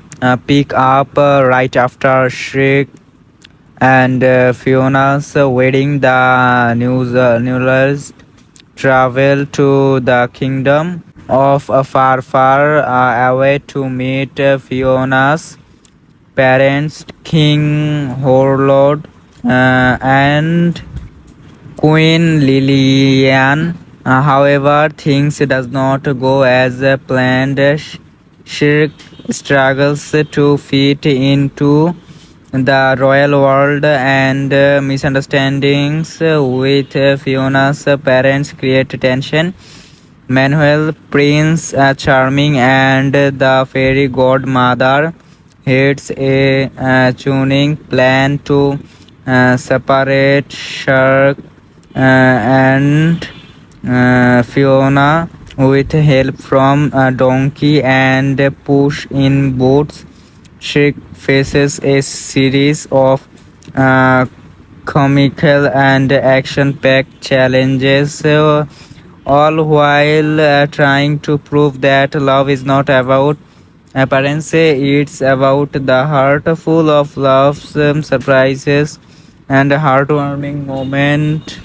S1: pick up right after Shrek and Fiona's wedding. The newlyweds travel to the kingdom of far away to meet Fiona's parents, King Horlord and Queen Lilian. However, things does not go as planned. Shirk struggles to fit into the royal world and misunderstandings with Fiona's parents create tension. Manuel, Prince Charming, and the fairy godmother heads a tuning plan to separate Shark and Fiona with help from Donkey and Push in Boots. Shrek faces a series of uh, comical and action-packed challenges, all while trying to prove that love is not about appearance, it's about the heart full of loves, surprises, and heartwarming moment.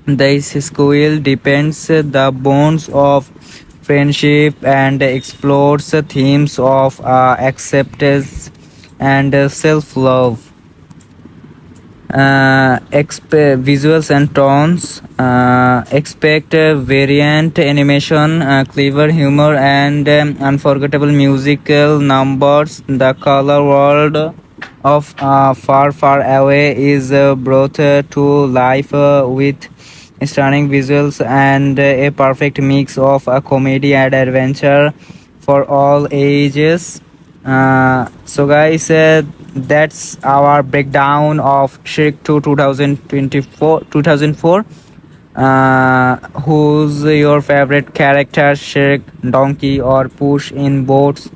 S1: This school depends the bonds of friendship and explores the themes of acceptance and self-love. Visuals and tones. Expect variant animation, clever humor, and unforgettable musical numbers. The color world of Far Away is brought to life with stunning visuals and a perfect mix of comedy and adventure for all ages. Guys, that's our breakdown of Shrek 2 2004. Who's your favorite character, Shrek, Donkey, or Push in boats?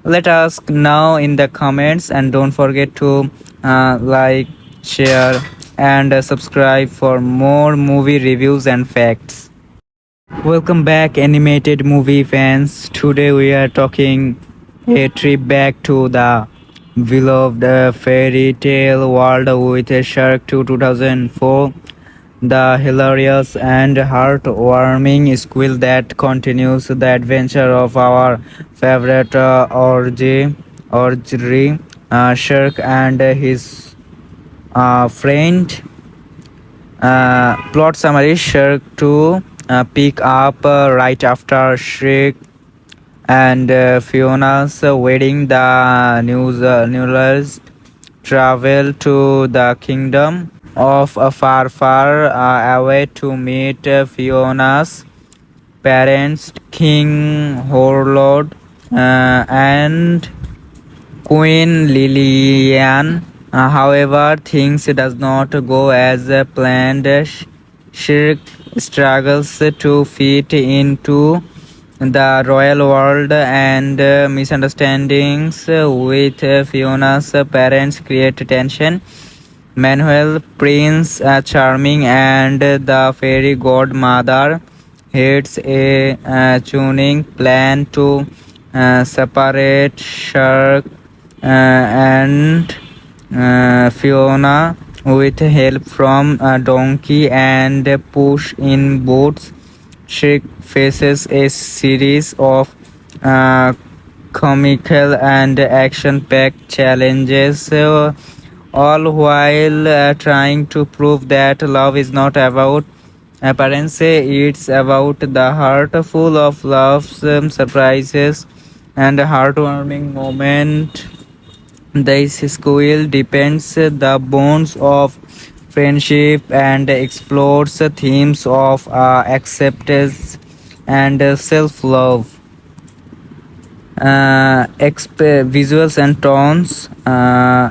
S1: Let us know in the comments, and don't forget to like, share, and subscribe for more movie reviews and facts. Welcome back, animated movie fans. Today we are talking a trip back to the beloved fairy tale world with Shark 2 2004. The hilarious and heartwarming squeal that continues the adventure of our favorite Orgy, Shark and his friend. Plot summary: Shark 2 pick up right after Shrek and Fiona's wedding. The newlyweds travel to the kingdom of far away to meet Fiona's parents, King Horlord and Queen Lilian. However, things does not go as planned. Shirk struggles to fit into the royal world and misunderstandings with Fiona's parents create tension. Manuel, Prince Charming, and the fairy godmother heads a tuning plan to separate Shark and Fiona with help from Donkey and Push in Boots. Shrek faces a series of uh, comical and action-packed challenges, all while trying to prove that love is not about appearance, it's about the heart full of loves, surprises, and heartwarming moment. This school depends the bonds of friendship and explores the themes of acceptance and self-love. Visuals and tones.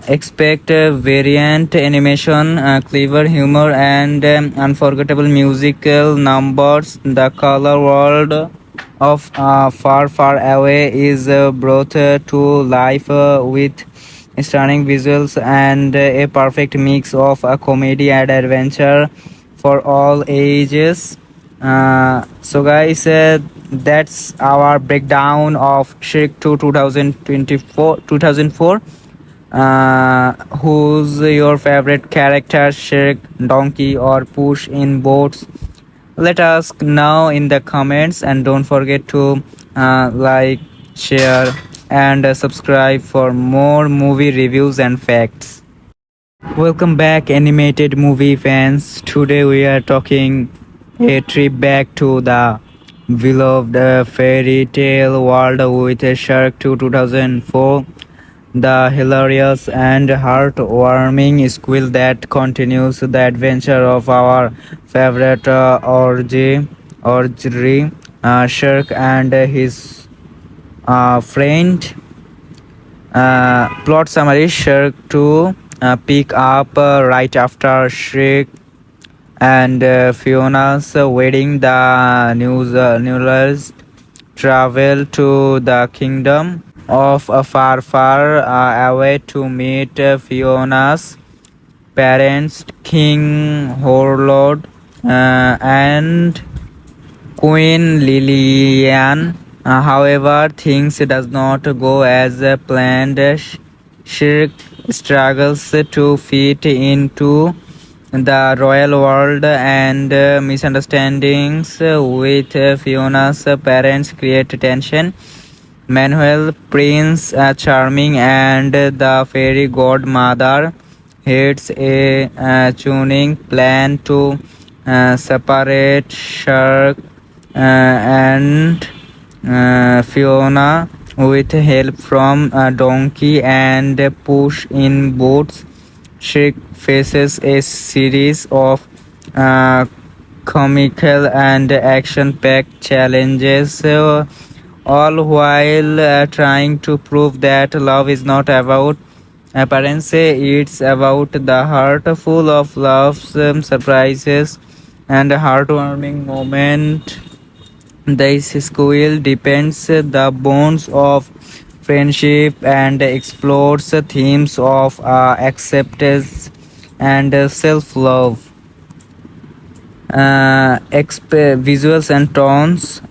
S1: Expect variant animation, clever humor, and unforgettable musical numbers. The color world of Far Far Away is brought to life with stunning visuals and a perfect mix of comedy and adventure for all ages. That's our breakdown of Shrek 2 2004. Who's your favorite character, Shrek, Donkey, or Push in boats? Let us know in the comments, and don't forget to like, share, and subscribe for more movie reviews and facts. Welcome back, animated movie fans. Today we are talking a trip back to the beloved fairy tale world with a Shark 2 2004. The hilarious and heartwarming squeal that continues the adventure of our favorite Orgy, Shark and his friend. Plot summary: Shark 2 pick up right after Shrek and Fiona's wedding. The newlyweds travel to the kingdom of far, far away to meet Fiona's parents, King Horlord and Queen Lilian. However, things does not go as planned. Shirk struggles to fit into the royal world, and misunderstandings with Fiona's parents create tension. Manuel, Prince Charming, and the fairy godmother heads a tuning plan to separate Shark and Fiona with help from Donkey and Push in boats. Shrek faces a series of uh, comical and action-packed challenges, all while trying to prove that love is not about appearance, it's about the heart, full of loves, surprises, and heartwarming moment. This squeal depends the bonds of friendship and explores themes of acceptance and self-love. Visuals and tones.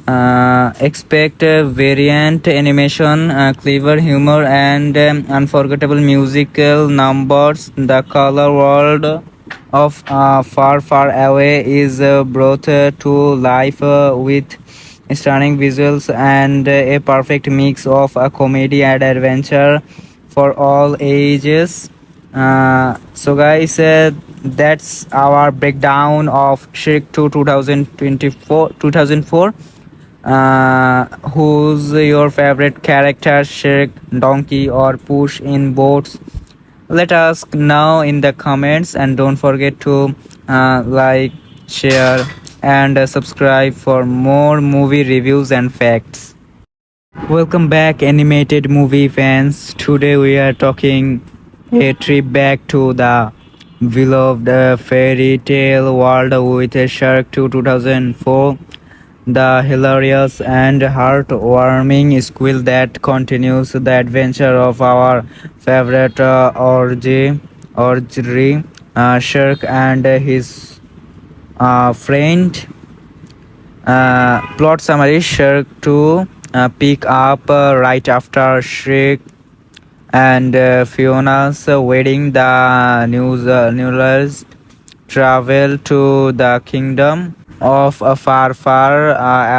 S1: Expect variant animation, clever humor, and unforgettable musical numbers. The color world of Far Far Away is brought to life with stunning visuals and a perfect mix of comedy and adventure for all ages. That's our breakdown of Shrek 2 2004. Who's your favorite character, Shrek, Donkey, or Push in boats? Let us know in the comments, and don't forget to like, share, and subscribe for more movie reviews and facts. Welcome back, animated movie fans. Today we are talking a trip back to the beloved fairy tale world with a Shark 2 2004. The hilarious and heartwarming squeal that continues the adventure of our favorite Orgy, Shark and his friend. Plot summary: Shark 2 pick up right after Shrek and Fiona's wedding. The newlyweds travel to the kingdom of far, far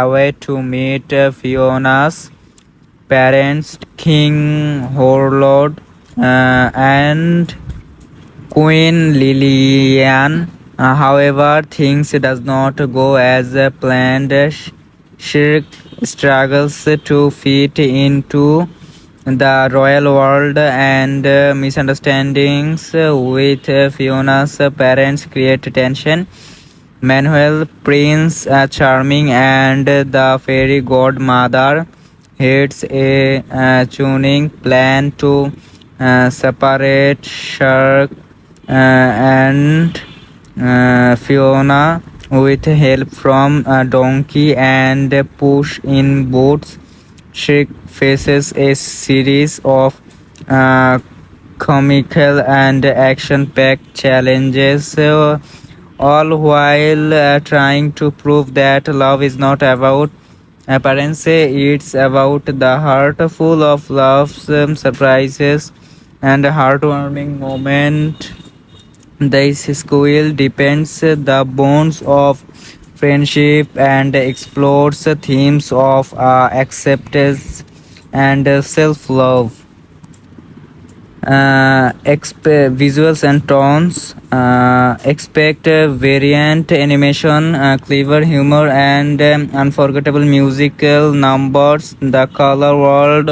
S1: away to meet Fiona's parents, King Horlord and Queen Lilian. However, things does not go as planned. Shirk struggles to fit into the royal world, and misunderstandings with Fiona's parents create tension. Manuel, Prince Charming, and the fairy godmother hits a tuning plan to separate Shark and Fiona with help from Donkey and Push in Boots. Shrek faces a series of uh, comical and action-packed challenges, all while trying to prove that love is not about appearance, it's about the heart full of loves, surprises, and heartwarming moment. This school depends the bonds of friendship and explores themes of acceptance and self-love. Visuals and tones. Expect variant animation, clever humor, and unforgettable musical numbers. The color world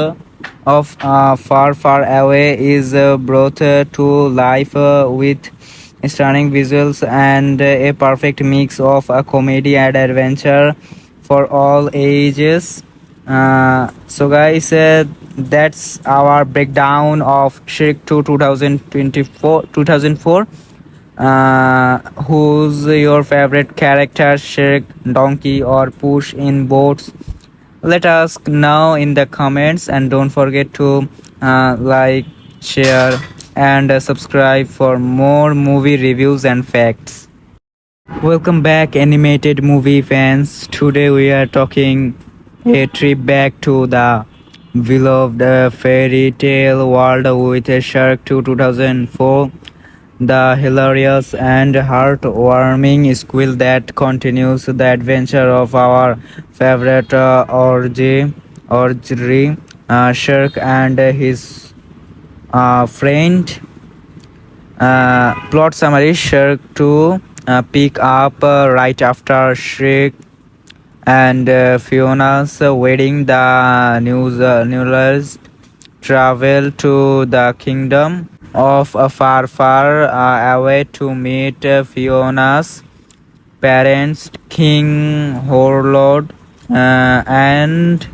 S1: of Far Far Away is brought to life with stunning visuals and a perfect mix of comedy and adventure for all ages. Guys, that's our breakdown of Shrek 2 2004. Who's your favorite character, Shrek, Donkey, or Push in boats? Let us know in the comments, and don't forget to like, share, and subscribe for more movie reviews and facts. Welcome back, animated movie fans. Today we are talking a trip back to the beloved fairy tale world with a Shark to 2004. The hilarious and heartwarming squeal that continues the adventure of our favorite Orgery, Shark and his friend. Plot summary: Shark 2 pick up right after Shrek and Fiona's wedding. The newlyweds travel to the kingdom of far, far away to meet Fiona's parents, King Horlord and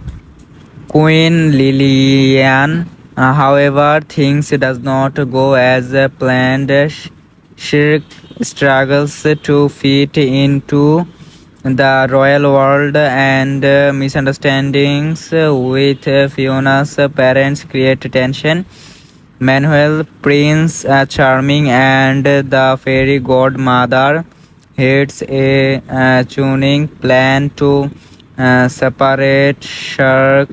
S1: Queen Lillian. However, things does not go as planned. Shirk struggles to fit into the royal world, and misunderstandings with Fiona's parents create tension. Manuel, Prince Charming, and the fairy godmother heads a tuning plan to separate Shark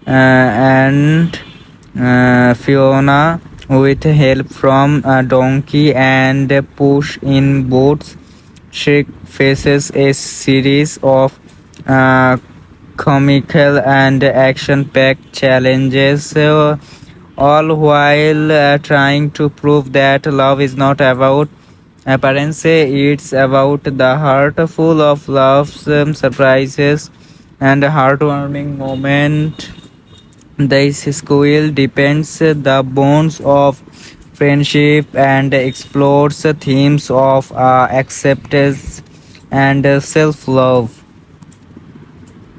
S1: and Fiona with help from Donkey and Push in Boots. She faces a series of uh, comical and action-packed challenges, all while trying to prove that love is not about appearance, it's about the heart full of loves, surprises, and heartwarming moment. This school depends the bonds of friendship and explores themes of acceptance and self-love.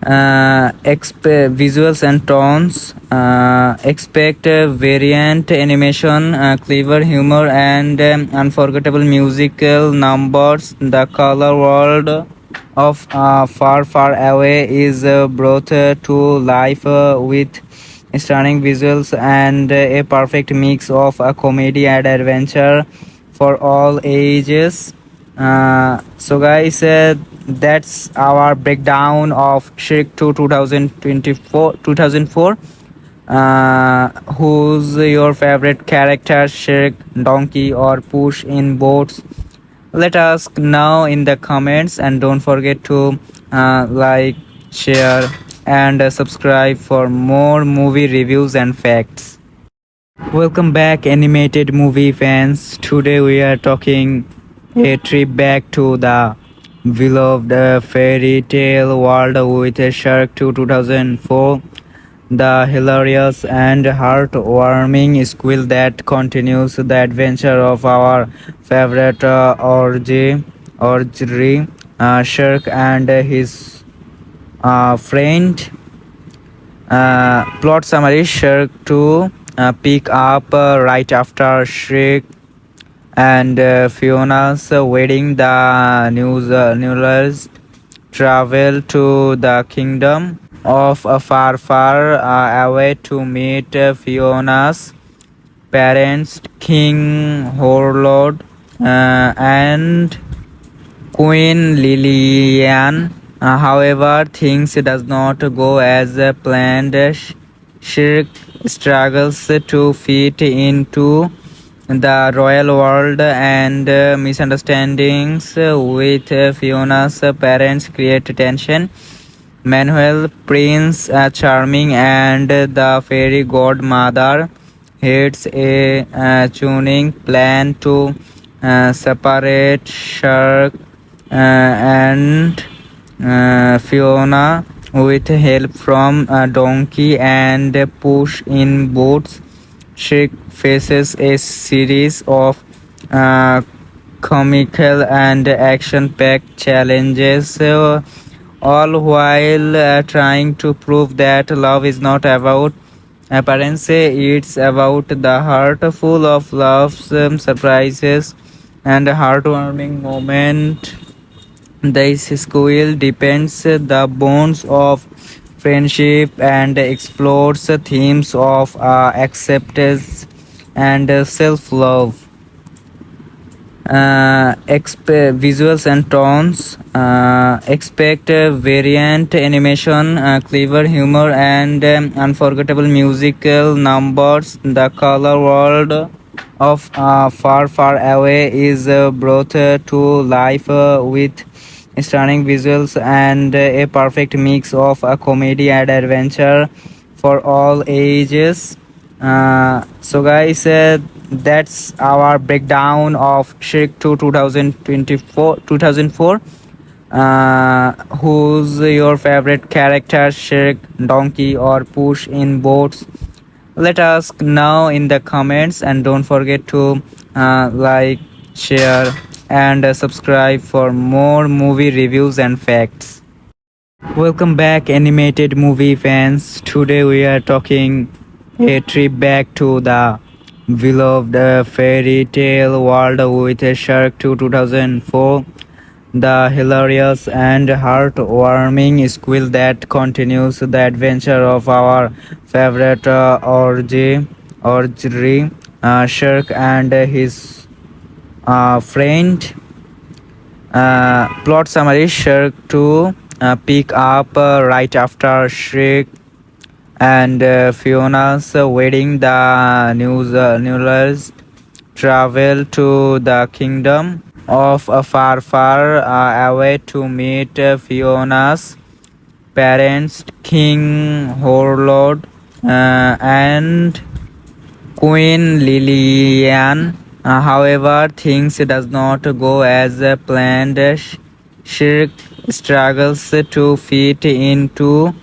S1: Visuals and tones. Expect variant animation, clever humor, and unforgettable musical numbers. The color world of Far Far Away is brought to life with stunning visuals and a perfect mix of comedy and adventure for all ages. Guys, that's our breakdown of Shrek 2 2004. Who's your favorite character, Shrek, Donkey, or Push in boats? Let us know in the comments, and don't forget to like, share, and subscribe for more movie reviews and facts. Welcome back, animated movie fans. Today we are talking a trip back to the beloved fairy tale world with a Shark to 2004. The hilarious and heartwarming squeal that continues the adventure of our favorite Orgery, Shark and his friend. Plot summary: Shrek 2 pick up right after Shrek and Fiona's wedding. The newlyweds travel to the kingdom of far away to meet Fiona's parents, King Horlord and Queen Lilian. However, things does not go as planned. Shirk struggles to fit into the royal world, and misunderstandings with Fiona's parents create tension. Manuel, Prince Charming, and the fairy godmother heads a tuning plan to separate Shark and Fiona with help from Donkey and Push in Boots. Shrek faces a series of uh, comical and action-packed challenges, all while trying to prove that love is not about appearance, it's about the heart, full of loves, surprises, and heartwarming moment. This school depends the bonds of friendship and explores themes of acceptance and self-love. Visuals and tones. Expect variant animation, clever humor, and unforgettable musical numbers. The color world of Far Away is brought to life with stunning visuals and a perfect mix of comedy and adventure for all ages. Guys, that's our breakdown of Shrek 2 2004. Who's your favorite character, Shrek, Donkey, or Push in Boats? Let us know in the comments, and don't forget to like, share, and subscribe for more movie reviews and facts. Welcome back, animated movie fans. Today we are talking a trip back to the beloved fairy tale world with a Shark 2 2004. The hilarious and heartwarming squeal that continues the adventure of our favorite Orgy, Shark and his friend. Plot summary: Shrek 2 pick up right after Shrek and Fiona's wedding. The newlyweds travel to the kingdom of far away to meet Fiona's parents, King Horlord and Queen Lilian. However, things does not go as planned. Shirk struggles to fit into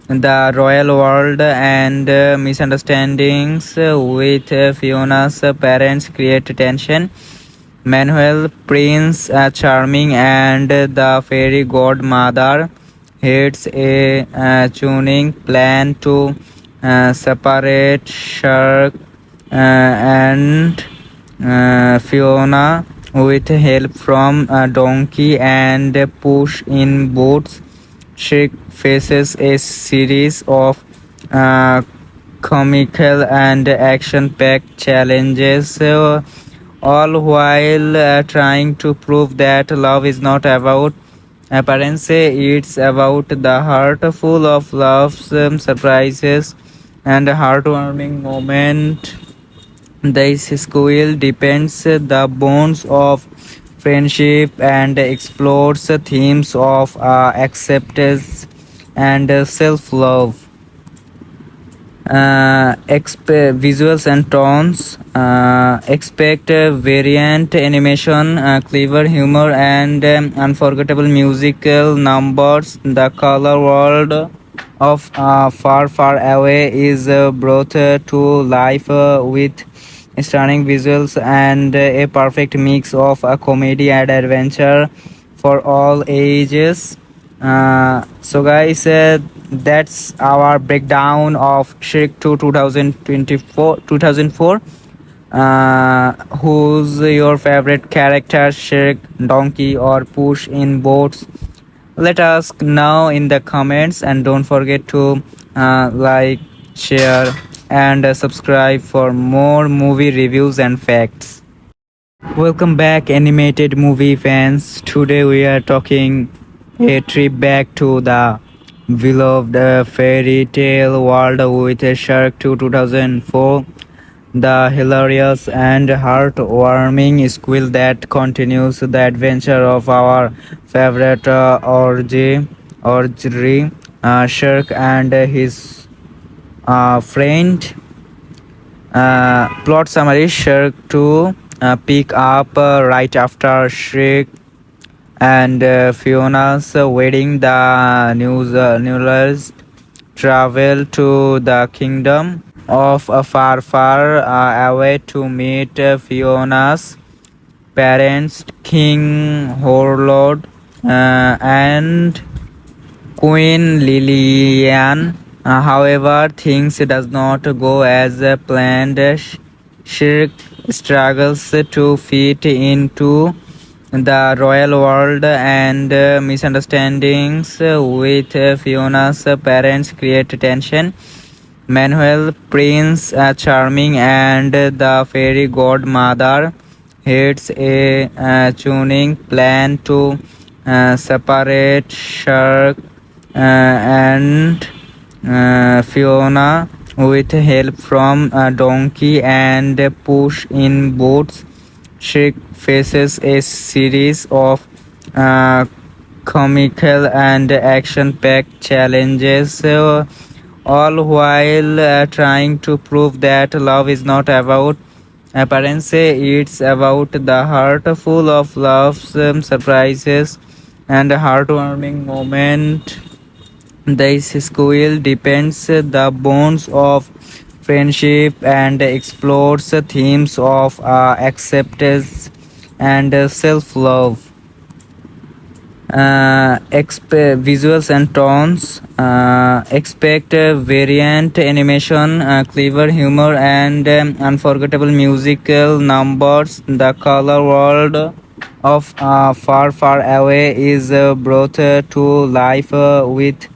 S1: the royal world, and misunderstandings with Fiona's parents create tension. Manuel, Prince Charming, and the fairy godmother heads a tuning plan to separate Shark and Fiona with help from Donkey and Push in Boots. Shrek faces a series of uh, comical and action-packed challenges, all while trying to prove that love is not about appearance, it's about the heart, full of loves, surprises, and heartwarming moment. This school depends the bonds of friendship and explores themes of acceptance and self-love. Visuals and tones. Expect variant animation, clever humor, and unforgettable musical numbers. The color world of Far Away is brought to life with stunning visuals and a perfect mix of comedy and adventure for all ages. Guys, that's our breakdown of Shrek 2 2004. Who's your favorite character, Shrek, Donkey, or Push in boats? Let us know in the comments, and don't forget to like, share, and subscribe for more movie reviews and facts. Welcome back, animated movie fans. Today we are talking a trip back to the beloved fairy tale world with a Shark to 2004. The hilarious and heartwarming squeal that continues the adventure of our favorite Orgery Shark and his friend. Plot summary: Shark 2 pick up right after Shrek and Fiona's wedding. The newlyweds travel to the kingdom of a far away to meet Fiona's parents, King Horlord and Queen Lillian. However, things does not go as planned. Shirk struggles to fit into the royal world, and misunderstandings with Fiona's parents create tension. Manuel, Prince Charming, and the fairy godmother heads a tuning plan to separate Shark and Fiona with help from Donkey and Push in boats. She faces a series of uh, comical and action-packed challenges, all while trying to prove that love is not about appearance, it's about the heart, full of loves, surprises, and heartwarming moment. This school depends the bonds of friendship and explores themes of acceptance and self-love. Visuals and tones. Expect variant animation, clever humor, and unforgettable musical numbers. The color world of Far Away is brought to life with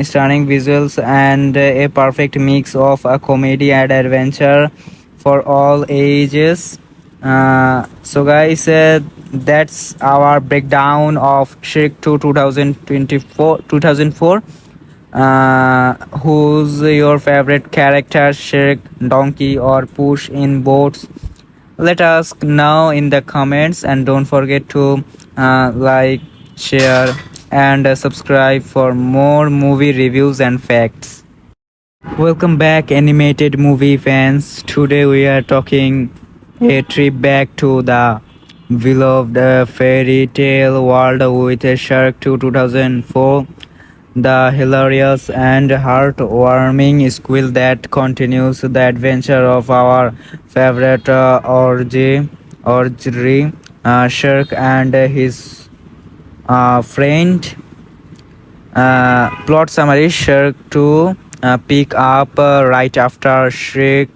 S1: stunning visuals and a perfect mix of comedy and adventure for all ages. So guys, that's our breakdown of Shrek 2 2004. Who's your favorite character, Shrek, Donkey, or Push in boats? Let us know in the comments, and don't forget to like, share, and subscribe for more movie reviews and facts. Welcome back, animated movie fans. Today we are talking a trip back to the beloved fairy tale world with a Shark to 2004. The hilarious and heartwarming squeal that continues the adventure of our favorite Orgery Shark and his friend. Plot summary: Shark 2 pick up right after Shrek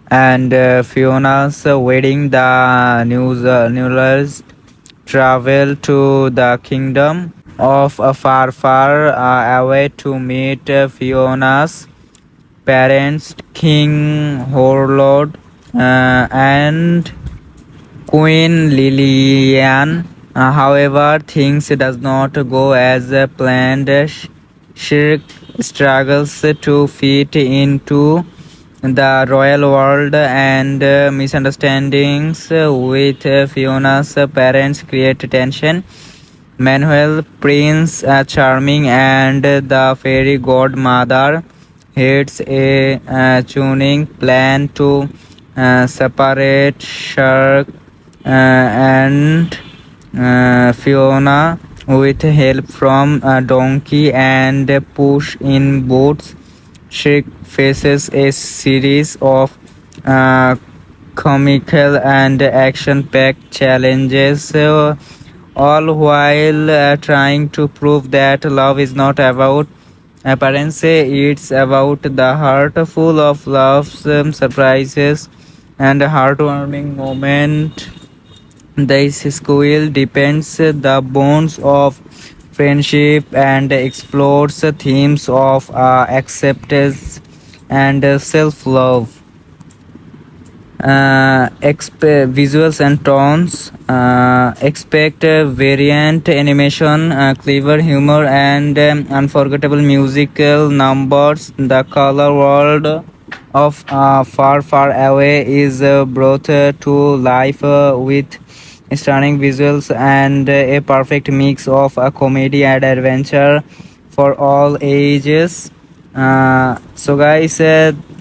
S1: and Fiona's wedding. The newlyweds travel to the kingdom of a far away to meet Fiona's parents, King Horlord and Queen Lillian. However, things does not go as planned. Shirk struggles to fit into the royal world, and misunderstandings with Fiona's parents create tension. Manuel, Prince Charming, and the fairy godmother heads a tuning plan to separate Shark and Fiona with help from Donkey and Push in boats. She faces a series of comical and action-packed challenges, all while trying to prove that love is not about Parents say it's about the heart full of loves, surprises, and heartwarming moment. This school depends the bonds of friendship and explores themes of acceptance and self-love. Visuals and tones. Expect variant animation, clever humor, and unforgettable musical numbers. The color world of Far Far Away is brought to life with stunning visuals and a perfect mix of comedy and adventure for all ages. Guys,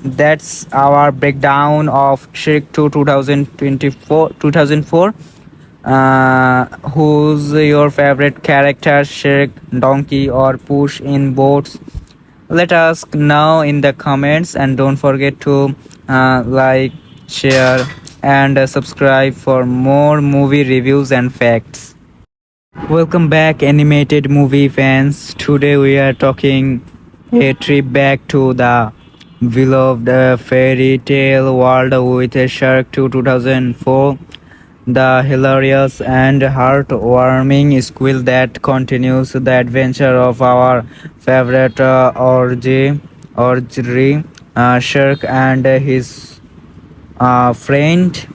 S1: that's our breakdown of Shrek 2 2004. Who's your favorite character, Shrek, Donkey, or Push in boats? Let us know in the comments, and don't forget to like, share, and subscribe for more movie reviews and facts. Welcome back, animated movie fans. Today we are talking a trip back to the beloved fairy tale world with a Shark 2 2004. The hilarious and heartwarming squeal that continues the adventure of our favorite Orgy, Shark and his friend.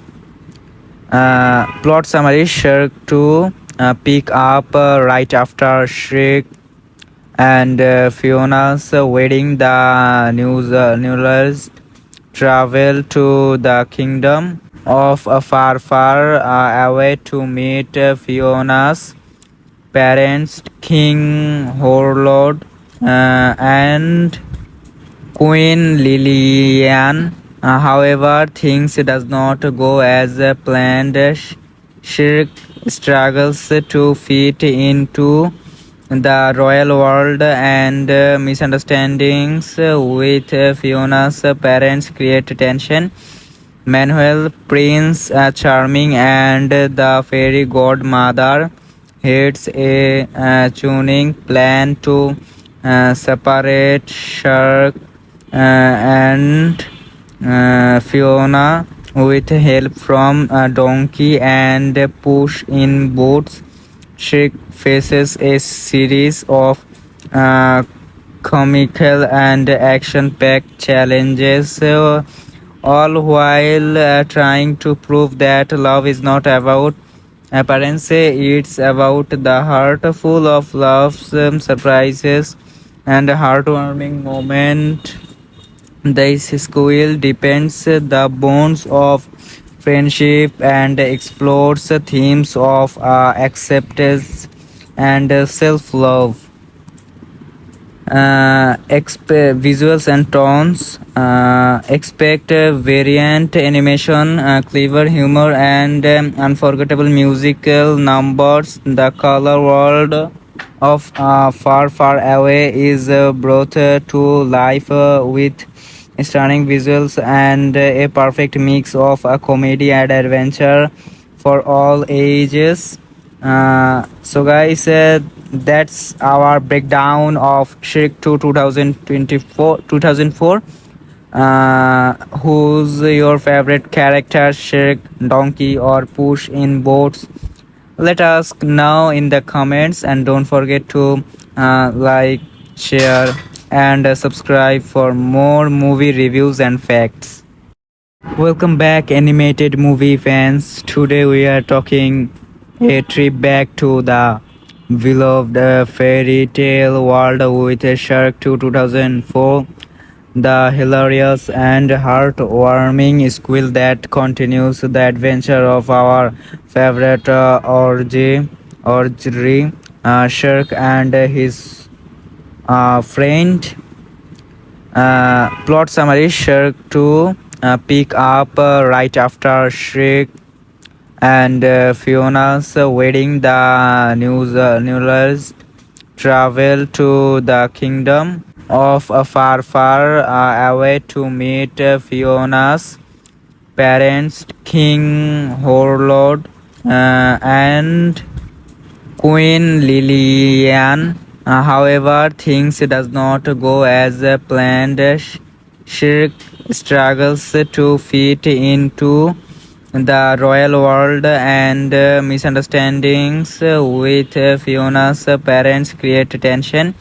S1: Plot summary: Shark 2 pick up right after Shrek and Fiona's wedding. The newlyweds travel to the kingdom of far away to meet Fiona's parents, King Horlord and Queen Lilian. However, things does not go as planned. Shirk struggles to fit into the royal world, and misunderstandings with Fiona's parents create tension. Manuel, Prince Charming, and the fairy godmother heads a tuning plan to separate Shark and Fiona with help from Donkey and Push in Boots. Shrek faces a series of uh, comical and action-packed challenges, all while trying to prove that love is not about appearance. It's about the heart full of love, surprises, and heartwarming moment. This school depends the bonds of friendship and explores themes of acceptance and self-love. Visuals and tones. Expect variant animation, clever humor, and unforgettable musical numbers. The color world of Far Away is brought to life with stunning visuals and a perfect mix of comedy and adventure for all ages. Guys, that's our breakdown of Shrek 2 2004. Who's your favorite character, Shrek, Donkey, or Push in boats? Let us know in the comments, and don't forget to like, share, and subscribe for more movie reviews and facts. Welcome back, animated movie fans. Today we are talking a trip back to the beloved fairy tale world with a Shark 2 2004. The hilarious and heartwarming squeal that continues the adventure of our favorite Orgy, Shark and his friend. Plot summary: Shark 2 pick up right after Shrek and Fiona's wedding. The newlyweds travel to the kingdom of far away to meet Fiona's parents, King Horlord and Queen Lilian. However, things does not go as planned. Shirk struggles to fit into the royal world, and misunderstandings with Fiona's parents create tension.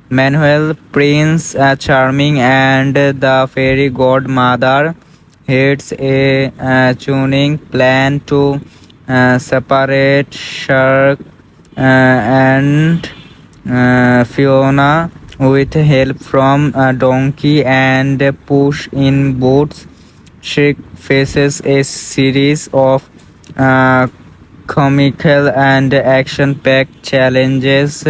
S1: Manuel, Prince Charming, and the fairy godmother heads a tuning plan to separate Shark and Fiona with help from Donkey and Push in Boots. She faces a series of uh, comical and action-packed challenges,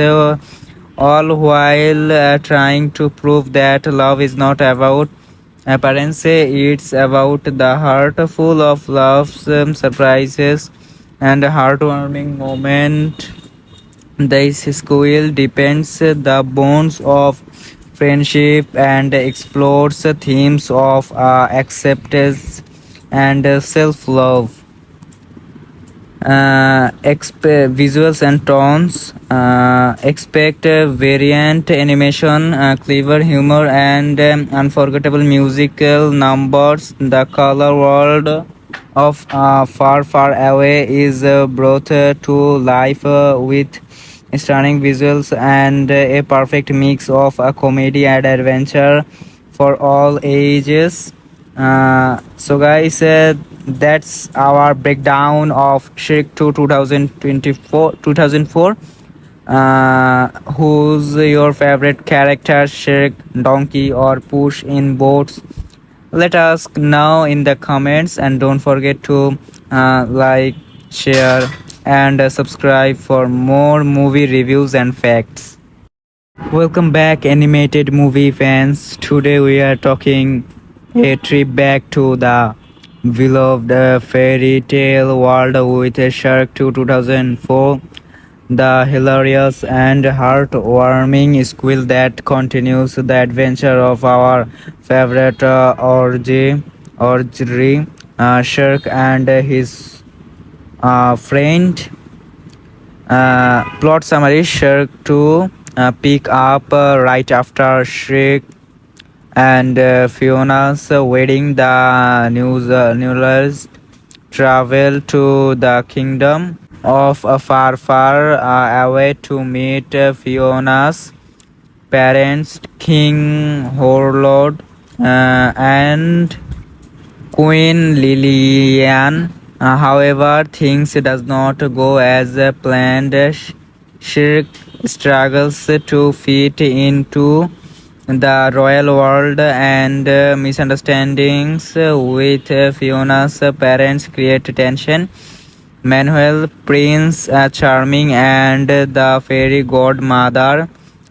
S1: all while trying to prove that love is not about appearance, it's about the heart, full of loves, surprises, and heartwarming moment. This school depends the bonds of friendship and explores themes of acceptance and self-love. Visuals and tones. Expect variant animation, clever humor, and unforgettable musical numbers. The color world of Far Far Away is brought to life with stunning visuals and a perfect mix of comedy and adventure for all ages. That's our breakdown of Shrek 2 2004. Who's your favorite character, Shrek, Donkey, or Push in boats? Let us know in the comments, and don't forget to like, share, and subscribe for more movie reviews and facts. Welcome back, animated movie fans. Today we are talking a trip back to the beloved fairy tale world with a Shark 2 2004. The hilarious and heartwarming squeal that continues the adventure of our favorite Orgy, Shark and his friend. Plot summary: Shark 2 pick up right after Shrek and Fiona's wedding. The newlyweds travel to the kingdom of far, far away to meet Fiona's parents, King Horlord and Queen Lillian. However, things does not go as planned. Shirk struggles to fit into the royal world, and misunderstandings with Fiona's parents create tension. Manuel, Prince Charming, and the fairy godmother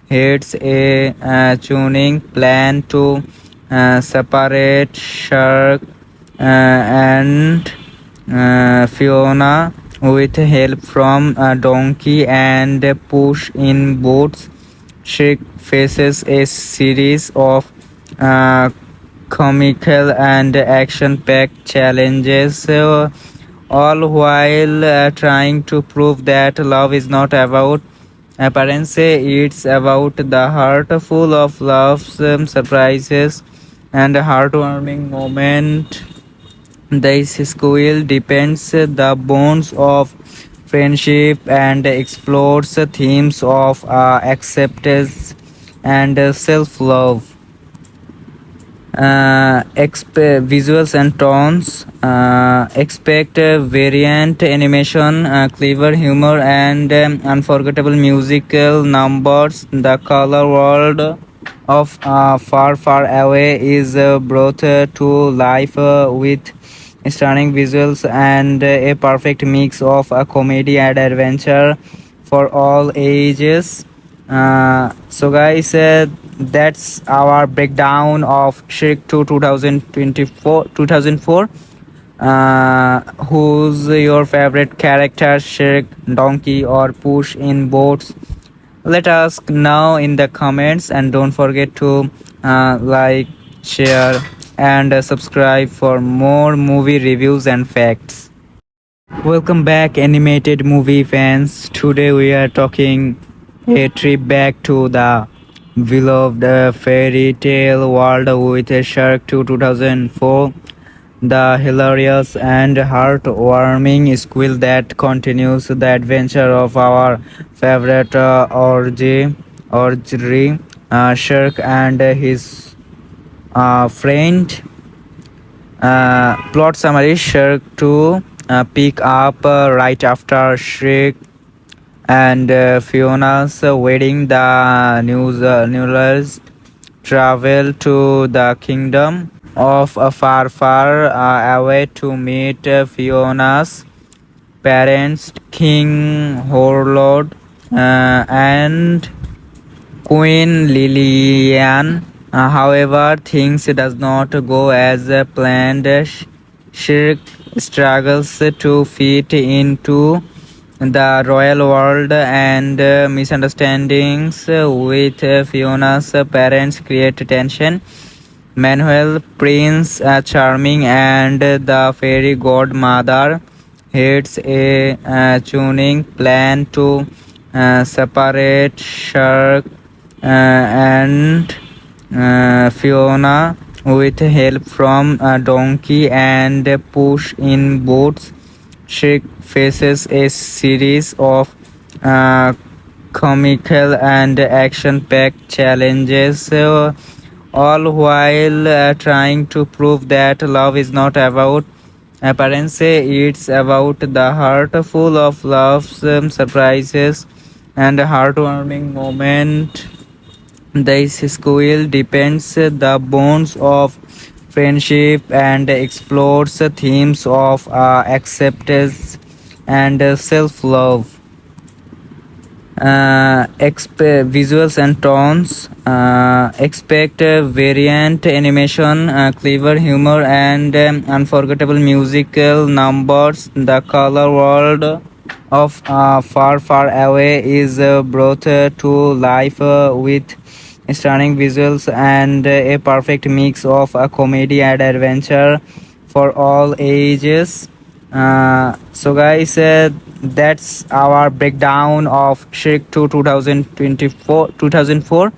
S1: heads a tuning plan to separate Shark and Fiona with help from Donkey and Push in Boots. She faces a series of uh, comical and action-packed challenges, all while trying to prove that love is not about appearance, it's about the heart, full of love, surprises, and heartwarming moment. This school depends the bonds of friendship and explores themes of acceptance and self-love. Visuals and tones. Expect variant animation, clever humor, and unforgettable musical numbers. The color world of Far Far Away is brought to life with stunning visuals and a perfect mix of comedy and adventure for all ages. That's our breakdown of Shrek 2 2004. Who's your favorite character, Shrek, Donkey, or Push in boats? Let us know in the comments, and don't forget to like, share, and subscribe for more movie reviews and facts. Welcome back, animated movie fans. Today we are talking A trip back to the beloved fairy tale world with a Shark to 2004. The hilarious and heartwarming squeal that continues the adventure of our favorite Orgy, Shark and his friend. Plot summary: Shark 2 pick up right after Shrek and Fiona's wedding. The newlyweds travel to the kingdom of far away to meet Fiona's parents, King Horlord and Queen Lilian. However, things does not go as planned. Shirk struggles to fit into the royal world, and misunderstandings with Fiona's parents create tension. Manuel, Prince Charming, and the fairy godmother heads a tuning plan to separate Shark and Fiona with help from Donkey and Push in Boots. Shrek faces a series of uh, comical and action-packed challenges, all while trying to prove that love is not about appearance, it's about the heart, full of loves, surprises, and heartwarming moment. This school depends the bonds of friendship and explores the themes of acceptance and self-love. Visuals and tones. Expect variant animation, clever humor, and unforgettable musical numbers. The color world of Far Away is brought to life with stunning visuals and a perfect mix of comedy and adventure for all ages. Guys, that's our breakdown of Shrek 2 2004.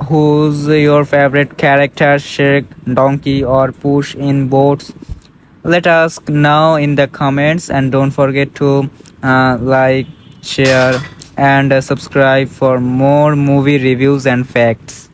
S1: Who's your favorite character, Shrek, Donkey, or Push in boats? Let us know in the comments, and don't forget to like, share, and subscribe for more movie reviews and facts.